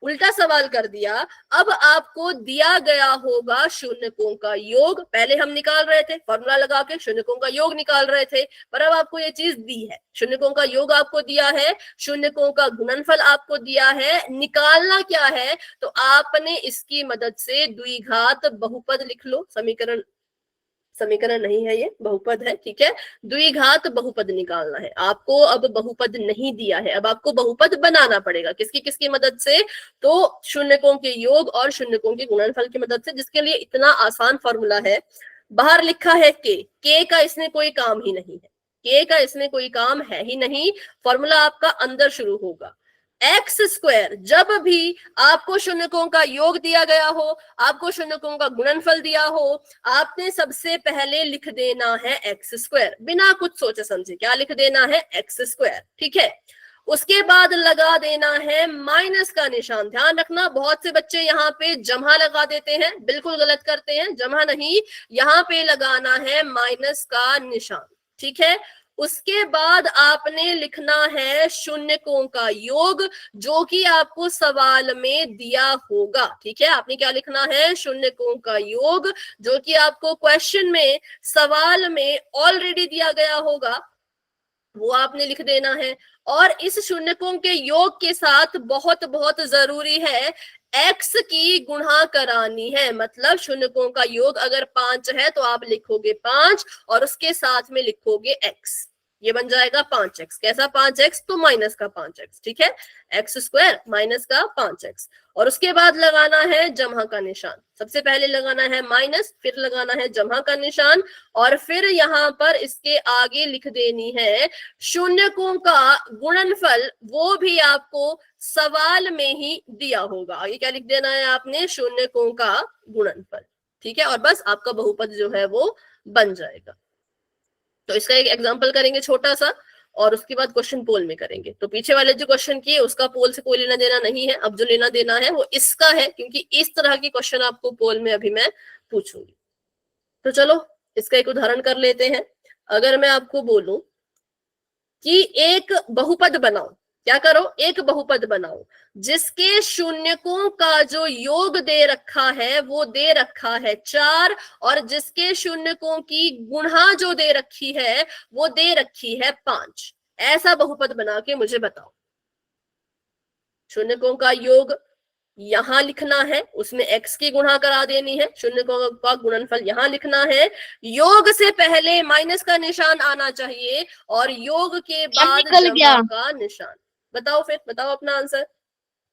उल्टा सवाल कर दिया। अब आपको दिया गया होगा शून्यकों का योग, पहले हम निकाल रहे थे फॉर्मूला लगा के शून्यकों का योग निकाल रहे थे, पर अब आपको ये चीज दी है, शून्यकों का योग आपको दिया है, शून्यकों का गुणनफल आपको दिया है। निकालना क्या है? तो आपने इसकी मदद से द्विघात बहुपद लिख लो। समीकरण नहीं है, ये बहुपद है। ठीक है, द्विघात बहुपद निकालना है आपको। अब बहुपद नहीं दिया है, अब आपको बहुपद बनाना पड़ेगा। किसकी किसकी मदद से? तो शून्यकों के योग और शून्यकों के गुणनफल की मदद से, जिसके लिए इतना आसान फॉर्मूला है। बाहर लिखा है के का इसमें कोई काम ही नहीं है, के का इसमें कोई काम है ही नहीं। फॉर्मूला आपका अंदर शुरू होगा। एक्स स्क्वायर, जब भी आपको शून्यकों का योग दिया गया हो, आपको शून्यकों का गुणनफल दिया हो, आपने सबसे पहले लिख देना है एक्स स्क्वायर, बिना कुछ सोचे समझे। क्या लिख देना है? X square. ठीक है, उसके बाद लगा देना है माइनस का निशान। ध्यान रखना, बहुत से बच्चे यहाँ पे जमा लगा देते हैं, बिल्कुल गलत करते हैं। जमा नहीं, यहाँ पे लगाना है माइनस का निशान। ठीक है, उसके बाद आपने लिखना है शून्यकों का योग, जो कि आपको सवाल में दिया होगा। ठीक है, आपने क्या लिखना है? शून्यकों का योग, जो कि आपको क्वेश्चन में, सवाल में ऑलरेडी दिया गया होगा, वो आपने लिख देना है। और इस शून्यकों के योग के साथ बहुत बहुत जरूरी है, एक्स की गुणा करानी है। मतलब शून्यकों का योग अगर 5 है तो आप लिखोगे 5 और उसके साथ में लिखोगे एक्स, ये बन जाएगा 5x। कैसा 5x? तो माइनस का 5x। ठीक है, एक्स स्क्वायर माइनस का 5x, और उसके बाद लगाना है जमा का निशान। सबसे पहले लगाना है माइनस, फिर लगाना है जमा का निशान, और फिर यहाँ पर इसके आगे लिख देनी है शून्यकों का गुणनफल, वो भी आपको सवाल में ही दिया होगा। आगे क्या लिख देना है आपने? शून्यकों का गुणनफल। ठीक है, और बस आपका बहुपद जो है वो बन जाएगा। तो इसका एक एग्जांपल करेंगे छोटा सा, और उसके बाद क्वेश्चन पोल में करेंगे। तो पीछे वाले जो क्वेश्चन किए उसका पोल से कोई लेना देना नहीं है, अब जो लेना देना है वो इसका है, क्योंकि इस तरह के क्वेश्चन आपको पोल में अभी मैं पूछूंगी। तो चलो इसका एक उदाहरण कर लेते हैं। अगर मैं आपको बोलूं कि एक बहुपद बनाओ, क्या करो? एक बहुपद बनाओ जिसके शून्यकों का जो योग दे रखा है वो दे रखा है 4, और जिसके शून्यकों की गुणा जो दे रखी है वो दे रखी है 5। ऐसा बहुपद बना के मुझे बताओ। शून्यकों का योग यहां लिखना है, उसमें x की गुणा करा देनी है, शून्यकों का गुणनफल यहां लिखना है, योग से पहले माइनस का निशान आना चाहिए और योग के बाद जमा का निशान। बताओ, फिर बताओ अपना आंसर।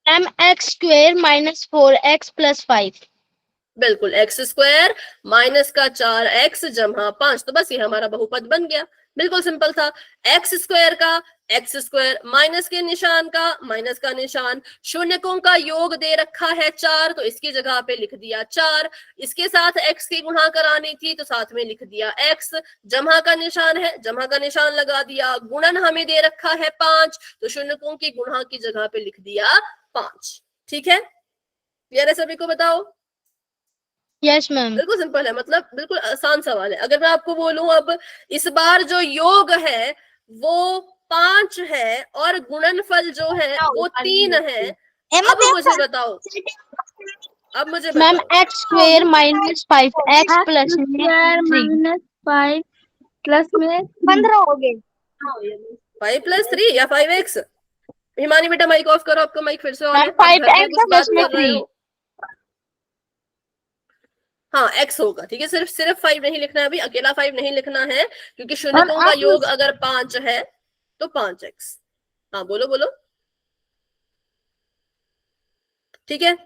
mx² -4x + 5। बिल्कुल, एक्स स्क्वायर माइनस का 4x जमा 5, तो बस ये हमारा बहुपद बन गया। बिल्कुल सिंपल था। एक्स स्क्वायर का एक्स स्क्वायर, माइनस के निशान का माइनस का निशान, शून्यकों का योग दे रखा है 4, तो इसकी जगह पे लिख दिया 4। इसके साथ x की गुणा करानी थी तो साथ में लिख दिया x। जमा का निशान है, जमा का निशान लगा दिया। गुणन हमें दे रखा है 5, तो शून्यकों की गुणा की जगह पे लिख दिया 5। ठीक है, क्लियर है सभी को? बताओ। Yes ma'am. बिल्कुल सिंपल है, मतलब बिल्कुल आसान सवाल है। अगर मैं आपको बोलूं अब इस बार जो योग है वो 5 है और गुणनफल जो है वो 3 है, अब मुझे बताओ, अब मुझे मैम बताओ। X square minus 5x plus 3 5 plus में 15 हो गए। 5+3 या 5x? हिमानी बेटा माइक ऑफ करो, आपका माइक फिर से ऑन है, मैम आप घर पे 5x कुछ बात प्लस में कर रहे 3। हो। हाँ x होगा, ठीक है। सिर्फ सिर्फ 5 नहीं लिखना है अभी, अकेला 5 नहीं लिखना है, क्योंकि शून्यकों का योग अगर 5 है तो 5x। हाँ बोलो बोलो, ठीक है।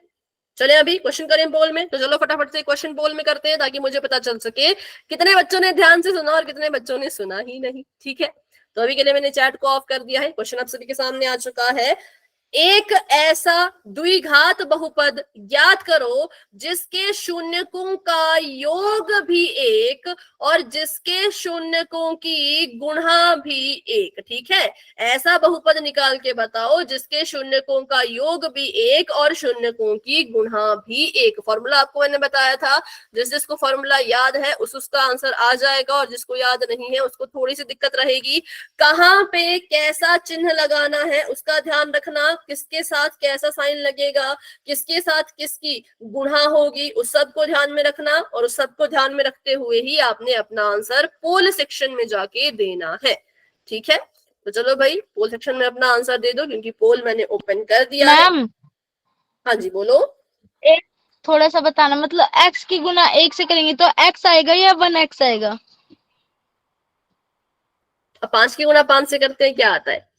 चले अभी क्वेश्चन करें पोल में, तो चलो फटाफट से क्वेश्चन पोल में करते हैं ताकि मुझे पता चल सके कितने बच्चों ने ध्यान से सुना और कितने बच्चों ने सुना ही नहीं। ठीक है, तो अभी के लिए मैंने चैट को ऑफ कर दिया है। क्वेश्चन आप सभी के सामने आ चुका है। एक ऐसा द्विघात बहुपद ज्ञात करो जिसके शून्यकों का योग भी 1 और जिसके शून्यकों की गुणा भी 1। ठीक है, ऐसा बहुपद निकाल के बताओ जिसके शून्यकों का योग भी 1 और शून्यकों की गुणा भी 1। फॉर्मूला आपको मैंने बताया था, जिसको फॉर्मूला याद है उसका आंसर आ जाएगा, और जिसको याद नहीं है उसको थोड़ी सी दिक्कत रहेगी। कहाँ पे कैसा चिन्ह लगाना है उसका ध्यान रखना, किसके साथ कैसा साइन लगेगा, किसके साथ किसकी गुणा होगी, उस सब को ध्यान में रखना, और उस सब को ध्यान में रखते हुए ही आपने अपना आंसर पोल सेक्शन में जाके देना है। ठीक है, तो चलो भाई पोल सेक्शन में अपना आंसर दे दो, क्योंकि पोल मैंने ओपन कर दिया है। मैम हाँ जी बोलो। एक थोड़ा सा बताना, मतलब x की गुना 1 से करेंगे तो x आएगा या 1x आएगा? अब 5 की गुणा 5 से करते हैं, क्या आता है?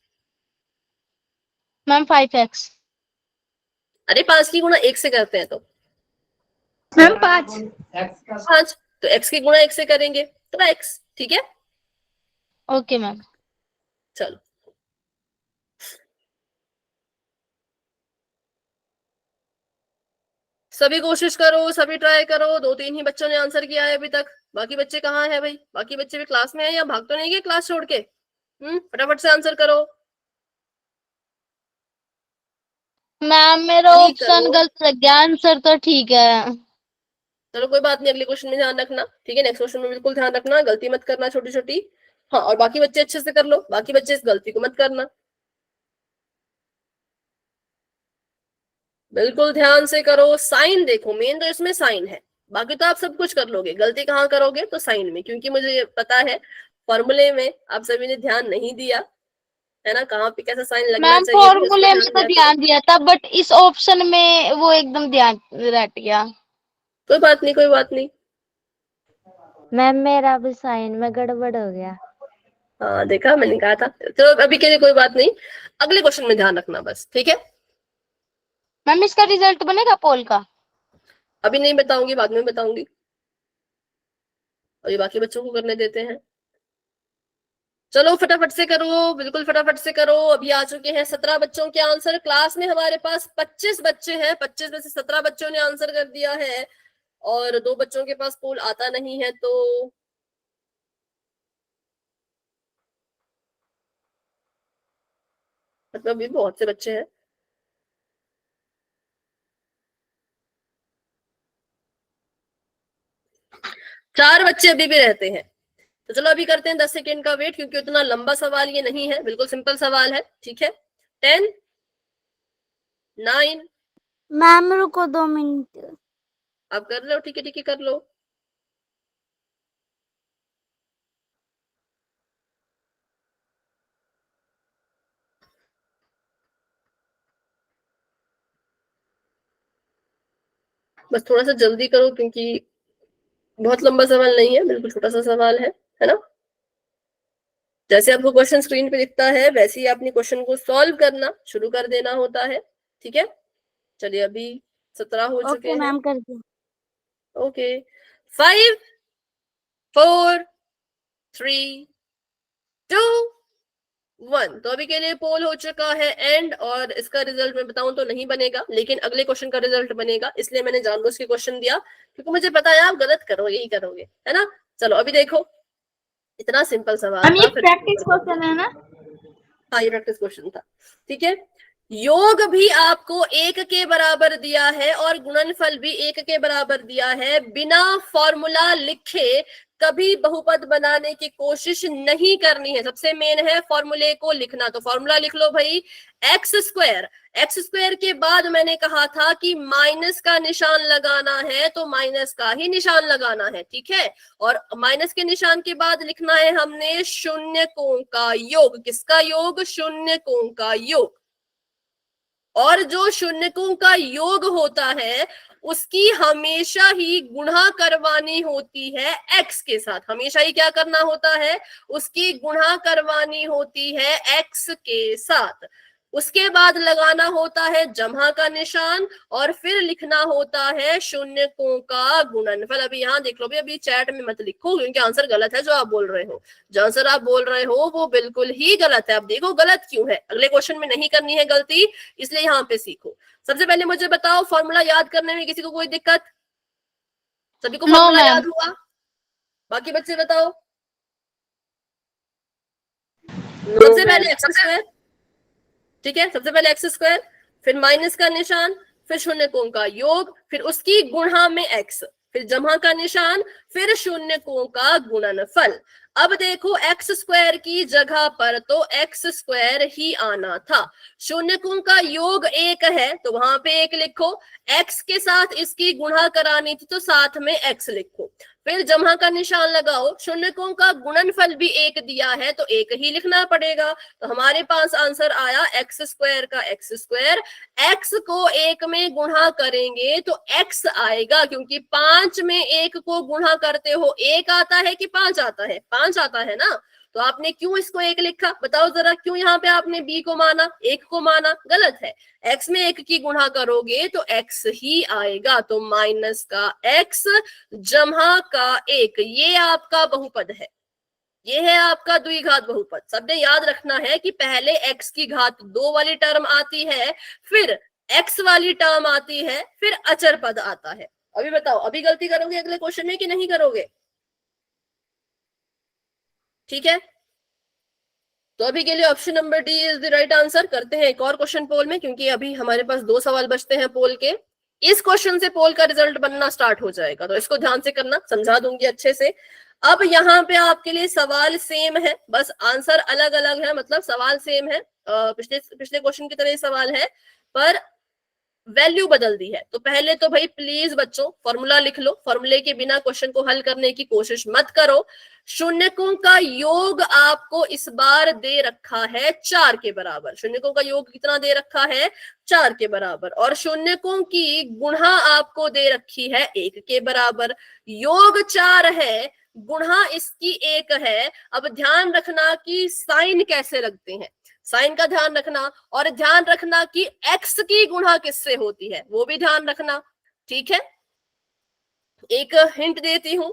Ma'am 5x। अरे 5 की गुणा 1 से करते हैं तो मैम 5 5, तो x की गुणा 1 से करेंगे तो x। ठीक है, ओके मैम। चलो सभी कोशिश करो, सभी ट्राई करो। 2-3 ही बच्चों ने आंसर किया है अभी तक, बाकी बच्चे कहाँ हैं भाई? बाकी बच्चे भी क्लास में हैं या भाग तो नहीं गए क्लास छोड़ के? फटाफट से आंसर करो। मैम मेरा नहीं ऑप्शन करो, गलत लग गया, आंसर तो ठीक है। चलो कोई बात नहीं, अगले क्वेश्चन में ध्यान रखना। ठीक है, नेक्स्ट क्वेश्चन में बिल्कुल ध्यान रखना, गलती मत करना छोटी छोटी। हाँ, और बाकी बच्चे अच्छे से कर लो, बाकी बच्चे इस गलती को मत करना। बिल्कुल ध्यान से करो, साइन देखो, मेन तो इसमें साइन है, बाकी तो आप सब कुछ कर लोगे। गलती कहाँ करोगे? तो साइन में, क्योंकि मुझे पता है फॉर्मूले में आप सभी ने ध्यान नहीं दिया है ना, कहाँ पे कैसा साइन लगना मैम चाहिए भी उस पर फॉर्मूले में ध्यान तो दिया करो। ध्यान दिया था, बट इस ऑप्शन में वो एकदम ध्यान रट गया। कोई बात नहीं, कोई बात नहीं। मैम मेरा भी साइन में गड़बड़ हो गया। हाँ देखा, मैंने कहा था। चलो अभी के लिए कोई बात नहीं, अगले क्वेश्चन में ध्यान रखना बस। ठीक है, मैम इसका रिजल्ट बनेगा पोल का? अभी नहीं बताऊंगी, बाद में बताऊंगी, अभी बाकी बच्चों को करने देते हैं। चलो फटाफट से करो, बिल्कुल फटाफट से करो। अभी आ चुके हैं 17 बच्चों के आंसर। क्लास में हमारे पास 25 बच्चे हैं, 25 में से 17 बच्चों ने आंसर कर दिया है, और 2 बच्चों के पास पोल आता नहीं है, तो मतलब भी बहुत से बच्चे हैं। चार बच्चे अभी भी रहते हैं, तो चलो अभी करते हैं 10 सेकेंड का वेट, क्योंकि उतना लंबा सवाल ये नहीं है, बिल्कुल सिंपल सवाल है। ठीक है, 10 9 मैम रुको 2 मिनट। आप कर लो, ठीक है ठीक है, कर लो। बस थोड़ा सा जल्दी करो, क्योंकि बहुत लंबा सवाल नहीं है, बिल्कुल छोटा सा सवाल है ना। जैसे आपको क्वेश्चन स्क्रीन पे दिखता है वैसे ही आपने क्वेश्चन को सॉल्व करना शुरू कर देना होता है। ठीक है, चलिए अभी 17 हो चुके ओके हैं। मैम कर दिया। ओके 5 4 3 2 1। तो अभी के लिए पोल हो चुका है एंड, और इसका रिजल्ट मैं बताऊं तो नहीं बनेगा, लेकिन अगले क्वेश्चन का रिजल्ट बनेगा, इसलिए मैंने जानबूझ के क्वेश्चन दिया क्योंकि मुझे पता है आप गलत करोगे ही करोगे, है ना। चलो अभी देखो, इतना सिंपल सवाल हम था ये फिर। प्रैक्टिस क्वेश्चन है ना? हाँ ये प्रैक्टिस क्वेश्चन था, ठीक है। योग भी आपको 1 के बराबर दिया है और गुणनफल भी 1 के बराबर दिया है, बिना फॉर्मूला लिखे कभी बहुपद बनाने की कोशिश नहीं करनी है। सबसे मेन है फॉर्मूले को लिखना, तो फॉर्मूला लिख लो भाई, एक्स स्क्वायर। एक्स स्क्वायर के बाद मैंने कहा था कि माइनस का निशान लगाना है, तो माइनस का ही निशान लगाना है, ठीक है। और माइनस के निशान के बाद लिखना है हमने शून्य कोण का योग। किसका योग? शून्य कोण का योग। और जो शून्यकों का योग होता है उसकी हमेशा ही गुणा करवानी होती है एक्स के साथ। हमेशा ही क्या करना होता है? उसकी गुणा करवानी होती है एक्स के साथ। उसके बाद लगाना होता है जमा का निशान और फिर लिखना होता है शून्यकों का गुणनफल। अभी यहाँ देख लो, अभी चैट में मत लिखो क्योंकि आंसर गलत है जो आप बोल रहे हो। जो आंसर आप बोल रहे हो वो बिल्कुल ही गलत है। अब देखो गलत क्यों है, अगले क्वेश्चन में नहीं करनी है गलती, इसलिए यहाँ पे सीखो। सबसे पहले मुझे बताओ, फॉर्मूला याद करने में किसी को कोई दिक्कत? सभी को नो फॉर्मूला मैम। याद हुआ? बाकी बच्चे बताओ। सबसे पहले एक्स स्क्वायर, ठीक है, सबसे पहले एक्स स्क्वायर, फिर माइनस का निशान, फिर शून्य कोण का योग, फिर उसकी गुणा में एक्स, फिर जमा का निशान, फिर शून्य कोण का गुणनफल। अब देखो एक्स स्क्वायर की जगह पर तो एक्स स्क्वायर ही आना था। शून्य कोण का योग 1 है तो वहां पे 1 लिखो, एक्स के साथ इसकी गुणा करानी थी तो साथ में एक्स लिखो, फिर जमा का निशान लगाओ। शून्य कोण का गुणनफल भी 1 दिया है तो 1 ही लिखना पड़ेगा। तो हमारे पास आंसर आया एक्स स्क्वायर का एक्स स्क्वायर। एक्स को 1 में गुणा करेंगे तो एक्स आएगा, क्योंकि 5 में 1 को गुणा करते हो 1 आता है कि 5 आता है? 5 आता है ना। तो आपने क्यों इसको 1 लिखा? बताओ जरा, क्यों यहाँ पे आपने बी को माना, 1 को माना? गलत है। एक्स में 1 की गुणा करोगे तो एक्स ही आएगा, तो माइनस का एक्स जमा का 1, ये आपका बहुपद है। ये है आपका द्विघात बहुपद। सबने याद रखना है कि पहले x की घात 2 वाली टर्म आती है, फिर x वाली टर्म आती है, फिर अचर पद आता है। अभी बताओ, अभी गलती करोगे अगले क्वेश्चन में कि नहीं करोगे? ठीक है, तो अभी के लिए option number D is the right answer. करते हैं एक और क्वेश्चन पोल में, क्योंकि अभी हमारे पास 2 सवाल बचते हैं पोल के। इस क्वेश्चन से पोल का रिजल्ट बनना स्टार्ट हो जाएगा, तो इसको ध्यान से करना, समझा दूंगी अच्छे से। अब यहाँ पे आपके लिए सवाल सेम है, बस आंसर अलग अलग है, मतलब सवाल सेम है, पिछले पिछले क्वेश्चन की तरह ही सवाल है, पर वैल्यू बदल दी है। तो पहले तो भाई प्लीज बच्चों फॉर्मूला लिख लो, फॉर्मूले के बिना क्वेश्चन को हल करने की कोशिश मत करो। शून्यकों का योग आपको इस बार दे रखा है 4 के बराबर। शून्यकों का योग कितना दे रखा है? 4 के बराबर। और शून्यकों की गुणा आपको दे रखी है 1 के बराबर। योग 4 है, गुणा इसकी 1 है। अब ध्यान रखना कि साइन कैसे लगते हैं, साइन का ध्यान रखना, और ध्यान रखना कि एक्स की गुणा किससे होती है वो भी ध्यान रखना, ठीक है। एक हिंट देती हूं,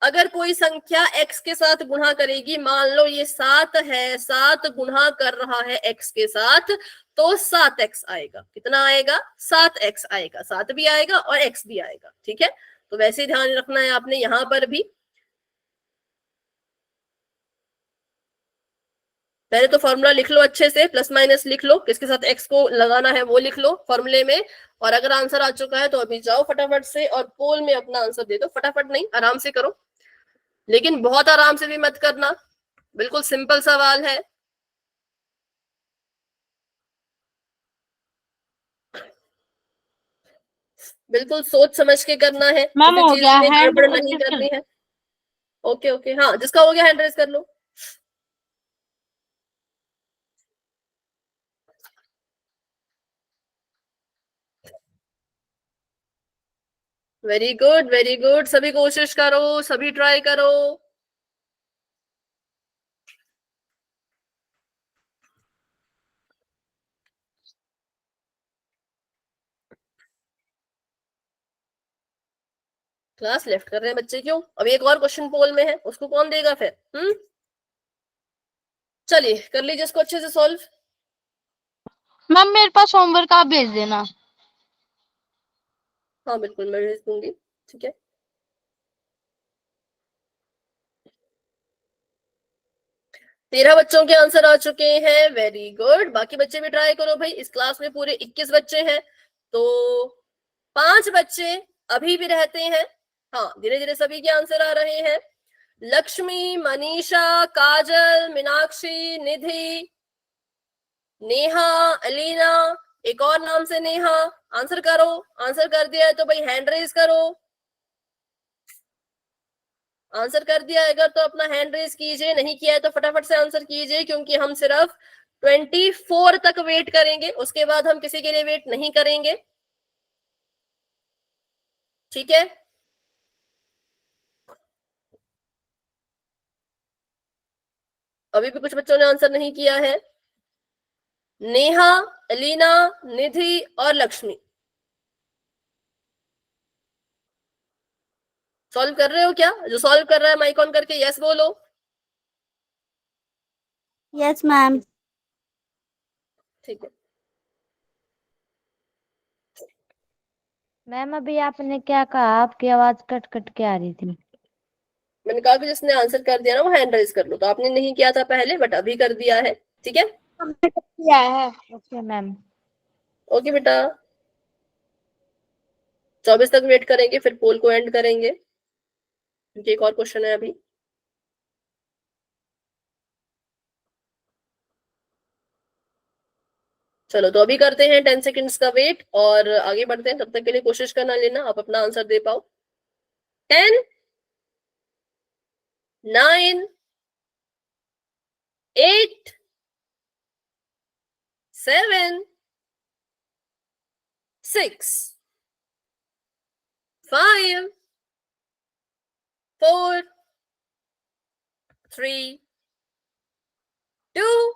अगर कोई संख्या x के साथ गुणा करेगी, मान लो ये 7 है, 7 गुणा कर रहा है x के साथ, तो 7x आएगा। कितना आएगा? 7x आएगा। 7 भी आएगा और x भी आएगा, ठीक है। तो वैसे ही ध्यान रखना है आपने यहां पर भी। पहले तो फॉर्मूला लिख लो अच्छे से, प्लस माइनस लिख लो, किसके साथ एक्स को लगाना है वो लिख लो फॉर्मूले में। और अगर आंसर आ चुका है तो अभी जाओ फटाफट से और पोल में अपना आंसर दे दो। फटाफट नहीं, आराम से करो, लेकिन बहुत आराम से भी मत करना, बिल्कुल सिंपल सवाल है। बिल्कुल सोच समझ के करना है, मैम किसी हो चीज गया में हैंड गड़बड़ नहीं शिफ्ट। करनी है। ओके ओके, हाँ जिसका हो गया हैंड रेज कर लो। वेरी गुड वेरी गुड, सभी कोशिश करो, सभी ट्राई करो। क्लास लेफ्ट कर रहे हैं बच्चे, क्यों? अब एक और क्वेश्चन पोल में है, उसको कौन देगा फिर? चलिए कर लीजिए इसको अच्छे से सॉल्व। मैम मेरे पास होमवर्क आप भेज देना। हाँ बिल्कुल मैं भेज दूंगी, ठीक है। तेरह बच्चों के आंसर आ चुके हैं, वेरी गुड। बाकी बच्चे भी ट्राई करो भाई, इस क्लास में पूरे 21 बच्चे हैं, तो 5 बच्चे अभी भी रहते हैं। हाँ धीरे धीरे सभी के आंसर आ रहे हैं। लक्ष्मी, मनीषा, काजल, मीनाक्षी, निधि, नेहा, अलीना, एक और नाम से नेहा, आंसर करो। आंसर कर दिया है तो भाई हैंड रेज करो। आंसर कर दिया है अगर तो अपना हैंड रेज कीजिए, नहीं किया है तो फटाफट से आंसर कीजिए, क्योंकि हम सिर्फ 24 तक वेट करेंगे, उसके बाद हम किसी के लिए वेट नहीं करेंगे, ठीक है। अभी भी कुछ बच्चों ने आंसर नहीं किया है। नेहा, अलीना, निधि और लक्ष्मी, सॉल्व कर रहे हो क्या? जो सॉल्व कर रहा है माइक ऑन करके यस बोलो। Yes ma'am. ठीक है। मैम अभी आपने क्या कहा? आपकी आवाज कट कट के आ रही थी। मैंने कहा कि जिसने आंसर कर दिया ना वो हैंड रेज कर लो, तो आपने नहीं किया था पहले बट अभी कर दिया है, ठीक है। हमने किया है। Okay ma'am. ओके बेटा, 24 तक वेट करेंगे, फिर पोल को एंड करेंगे, क्योंकि एक और क्वेश्चन है अभी। चलो तो अभी करते हैं 10 सेकेंड्स का वेट और आगे बढ़ते हैं। तब तक के लिए कोशिश करना लेना आप अपना आंसर दे पाओ। 10, 9, 8, 7, 6, 5, 4, 3, 2,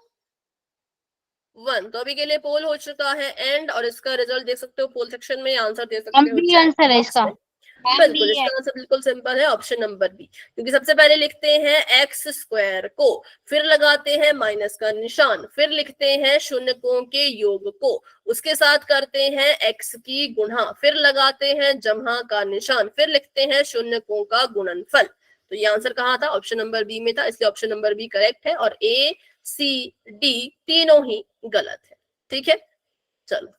1। तो अभी के लिए पोल हो चुका है एंड, और इसका रिजल्ट देख सकते हो पोल सेक्शन में, आंसर दे सकते हो बी chat आंसर है box इसका। में। बिल्कुल, इसका आंसर बिल्कुल सिंपल है, ऑप्शन नंबर बी। क्योंकि सबसे पहले लिखते हैं एक्स स्क्वायर को, फिर लगाते हैं माइनस का निशान, फिर लिखते हैं शून्यकों के योग को, उसके साथ करते हैं एक्स की गुणा, फिर लगाते हैं जमहा का निशान, फिर लिखते हैं शून्यकों का गुणनफल। तो ये आंसर कहाँ था? ऑप्शन नंबर बी में था, इसलिए ऑप्शन नंबर बी करेक्ट है और ए सी डी तीनों ही गलत है, ठीक है। चलो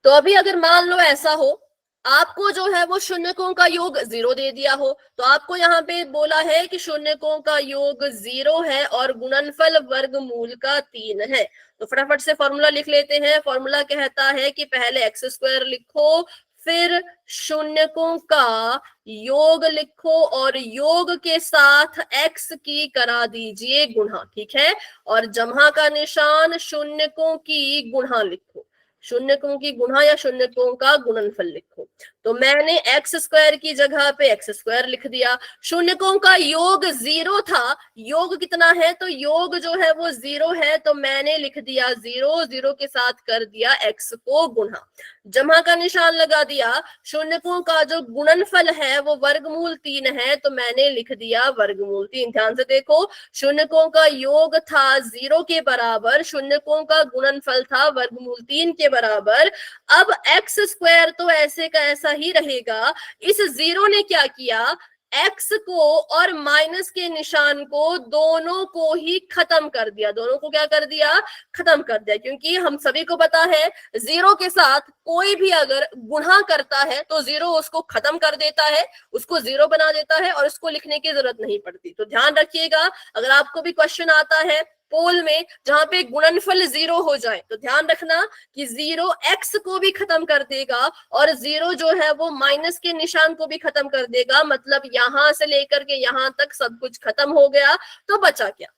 तो अभी अगर मान लो ऐसा हो, आपको जो है वो शून्यकों का योग 0 दे दिया हो, तो आपको यहाँ पे बोला है कि शून्यकों का योग 0 है और गुणनफल वर्गमूल का 3 है। तो फटाफट से फॉर्मूला लिख लेते हैं। फॉर्मूला कहता है कि पहले एक्स स्क्वायर लिखो, फिर शून्यकों का योग लिखो और योग के साथ एक्स की करा दीजिए गुणा, ठीक है। और जमहा का निशान शून्यकों की गुणा लिखो, शून्यकों की गुणा या शून्यकों का गुणनफल लिखो। तो मैंने एक्स स्क्वायर की जगह पे एक्स स्क्वायर लिख दिया। शून्यकों का योग 0 था, योग कितना है? तो योग जो है वो 0 है, तो मैंने लिख दिया 0, 0 के साथ कर दिया एक्स को गुणा, जमा का निशान लगा दिया। शून्यकों का जो गुणनफल है वो वर्गमूल 3 है, तो मैंने लिख दिया वर्गमूल 3। ध्यान से देखो, शून्यकों का योग था 0 के बराबर, शून्यकों का गुणनफल था वर्गमूल 3 के बराबर। अब एक्स स्क्वायर तो ऐसे का ऐसा ही रहेगा। इस 0 ने क्या किया? एक्स को और माइनस के निशान को दोनों को ही खत्म कर दिया। दोनों को क्या कर दिया? खत्म कर दिया। क्योंकि हम सभी को पता है 0 के साथ कोई भी अगर गुणा करता है तो 0 उसको खत्म कर देता है, उसको 0 बना देता है और उसको लिखने की जरूरत नहीं पड़ती। तो ध्यान रखिएगा, अगर आपको भी क्वेश्चन आता है पोल में जहां पे गुणनफल 0 हो जाए, तो ध्यान रखना कि 0 एक्स को भी खत्म कर देगा और 0 जो है वो माइनस के निशान को भी खत्म कर देगा। मतलब यहां से लेकर के यहां तक सब कुछ खत्म हो गया। तो बचा क्या?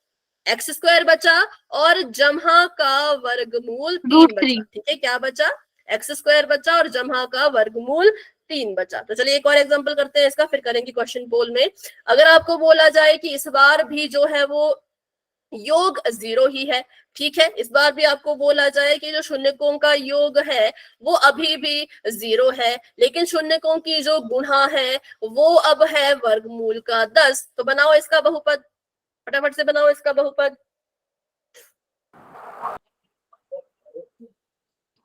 एक्स स्क्वायर बचा और जमहा का वर्गमूल 3 बचा, ठीक है। क्या बचा? एक्स स्क्वायर बचा और जमहा का वर्गमूल 3 बचा। तो चलिए एक और एग्जांपल करते हैं इसका, फिर करेंगे क्वेश्चन पोल में। अगर आपको बोला जाए कि इस बार भी जो है वो योग 0 ही है। ठीक है, इस बार भी आपको बोला जाए कि जो शून्यकों का योग है वो अभी भी 0 है, लेकिन शून्यकों की जो गुणा है वो अब है वर्गमूल का 10। तो बनाओ इसका बहुपद, फटाफट से बनाओ इसका बहुपद।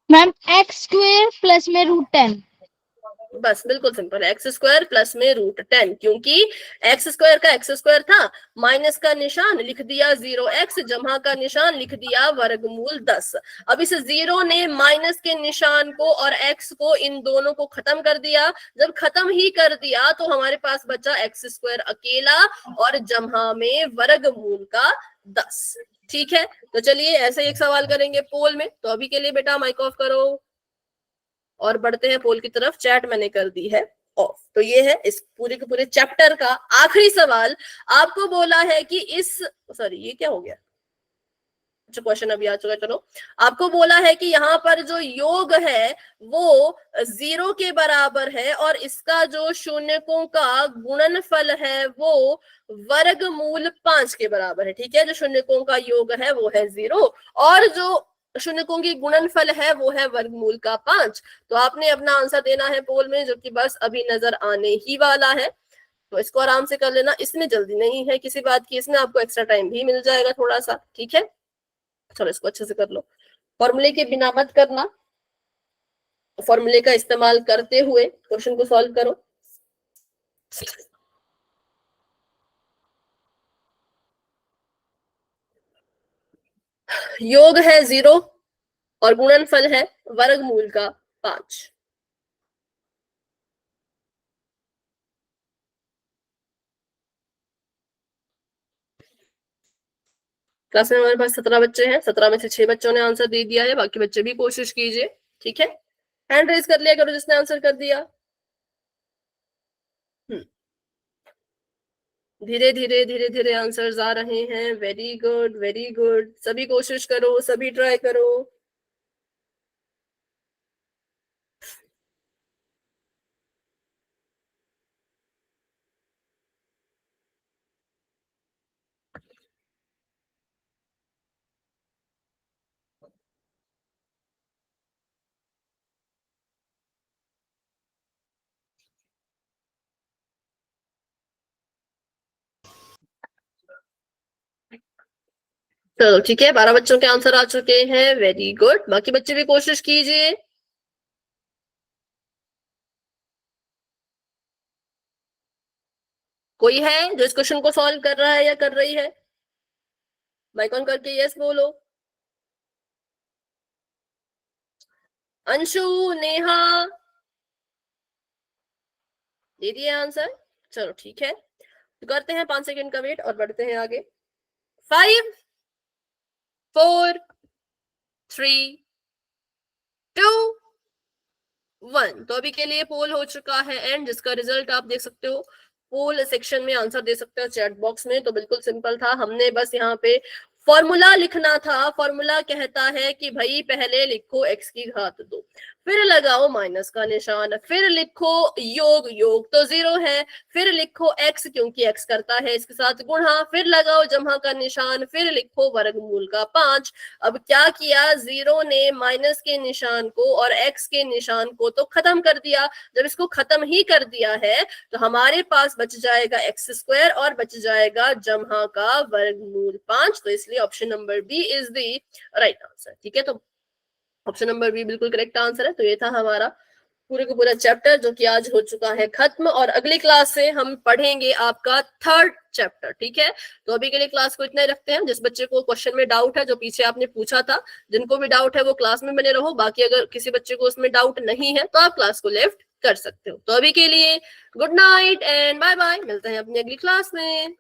मैम एक्स स्क्वायर प्लस में √10। बस बिल्कुल सिंपल, एक्स स्क्वायर प्लस में √10, क्योंकि एक्स स्क्वायर का एक्स स्क्वायर था, माइनस का निशान लिख दिया 0x, जमा का निशान लिख दिया वर्गमूल 10। अब इस 0 ने माइनस के निशान को और x को, इन दोनों को खत्म कर दिया। जब खत्म ही कर दिया तो हमारे पास बचा एक्स स्क्वायर अकेला और जमा में वर्गमूल का 10। ठीक है, तो चलिए ऐसे ही एक सवाल करेंगे पोल में। तो अभी के लिए बेटा माइक ऑफ करो और बढ़ते हैं पोल की तरफ। चैट मैंने कर दी है ऑफ। तो ये है इस पूरे के पूरे चैप्टर का आखिरी सवाल। आपको बोला है कि इस, सॉरी ये क्या हो गया, अच्छा क्वेश्चन अभी आ चुका है, चलो। आपको बोला है कि यहाँ पर जो योग है वो 0 के बराबर है और इसका जो शून्यकों का गुणनफल है वो वर्गमूल 5 के बराबर है। ठीक है, जो शून्यकों का योग है वो है 0 और जो शून्यकों की गुणनफल है वो है वर्गमूल का 5। तो आपने अपना आंसर देना है पोल में, जो कि बस अभी नजर आने ही वाला है। तो इसको आराम से कर लेना, इसमें जल्दी नहीं है किसी बात की, इसमें आपको एक्स्ट्रा टाइम भी मिल जाएगा थोड़ा सा। ठीक है, चलो इसको अच्छे से कर लो। फॉर्मूले के बिना मत करना, फॉर्मूले का इस्तेमाल करते हुए क्वेश्चन को सॉल्व करो। योग है 0 और गुणनफल है वर्गमूल का 5। क्लास में हमारे पास 17 बच्चे हैं, 17 में से 6 बच्चों ने आंसर दे दिया है, बाकी बच्चे भी कोशिश कीजिए। ठीक है, हैंड रेज कर लिया करो जिसने आंसर कर दिया। धीरे धीरे धीरे धीरे आंसर्स आ रहे हैं। वेरी गुड वेरी गुड, सभी कोशिश करो, सभी ट्राई करो। चलो ठीक है, 12 बच्चों के आंसर आ चुके हैं। वेरी गुड, बाकी बच्चे भी कोशिश कीजिए। कोई है जो इस क्वेश्चन को सॉल्व कर रहा है या कर रही है? माइक ऑन करके यस बोलो। अंशु, नेहा दे दिए आंसर। चलो ठीक है, तो करते हैं 5 सेकंड का वेट और बढ़ते हैं आगे। 5 4 3 2 1। तो अभी के लिए पोल हो चुका है एंड, जिसका रिजल्ट आप देख सकते हो। पोल सेक्शन में आंसर दे सकते हो चैट बॉक्स में। तो बिल्कुल सिंपल था, हमने बस यहाँ पे फॉर्मूला लिखना था। फॉर्मूला कहता है कि भाई पहले लिखो x की घात 2, फिर लगाओ माइनस का निशान, फिर लिखो योग, योग तो 0 है, फिर लिखो x क्योंकि x करता है इसके साथ गुणा, फिर लगाओ जमा का निशान, फिर लिखो वर्गमूल का 5। अब क्या किया, 0 ने माइनस के निशान को और x के निशान को तो खत्म कर दिया। जब इसको खत्म ही कर दिया है तो हमारे पास बच जाएगा एक्स स्क्वायर और बच जाएगा जमा का वर्गमूल 5। तो इसलिए option number B is the right answer. ठीक है, तो ऑप्शन नंबर बी बिल्कुल करेक्ट आंसर है। तो ये था हमारा पूरे का पूरा चैप्टर, जो कि आज हो चुका है खत्म। और अगली क्लास से हम पढ़ेंगे आपका 3rd चैप्टर। ठीक है, तो अभी के लिए क्लास को इतना ही रखते हैं। जिस बच्चे को क्वेश्चन में डाउट है, जो पीछे आपने पूछा था, जिनको भी डाउट है वो क्लास में बने रहो। बाकी अगर किसी बच्चे को उसमें डाउट नहीं है तो आप क्लास को लेफ्ट कर सकते हो। तो अभी के लिए good night and bye bye, मिलते हैं अपनी अगली क्लास में।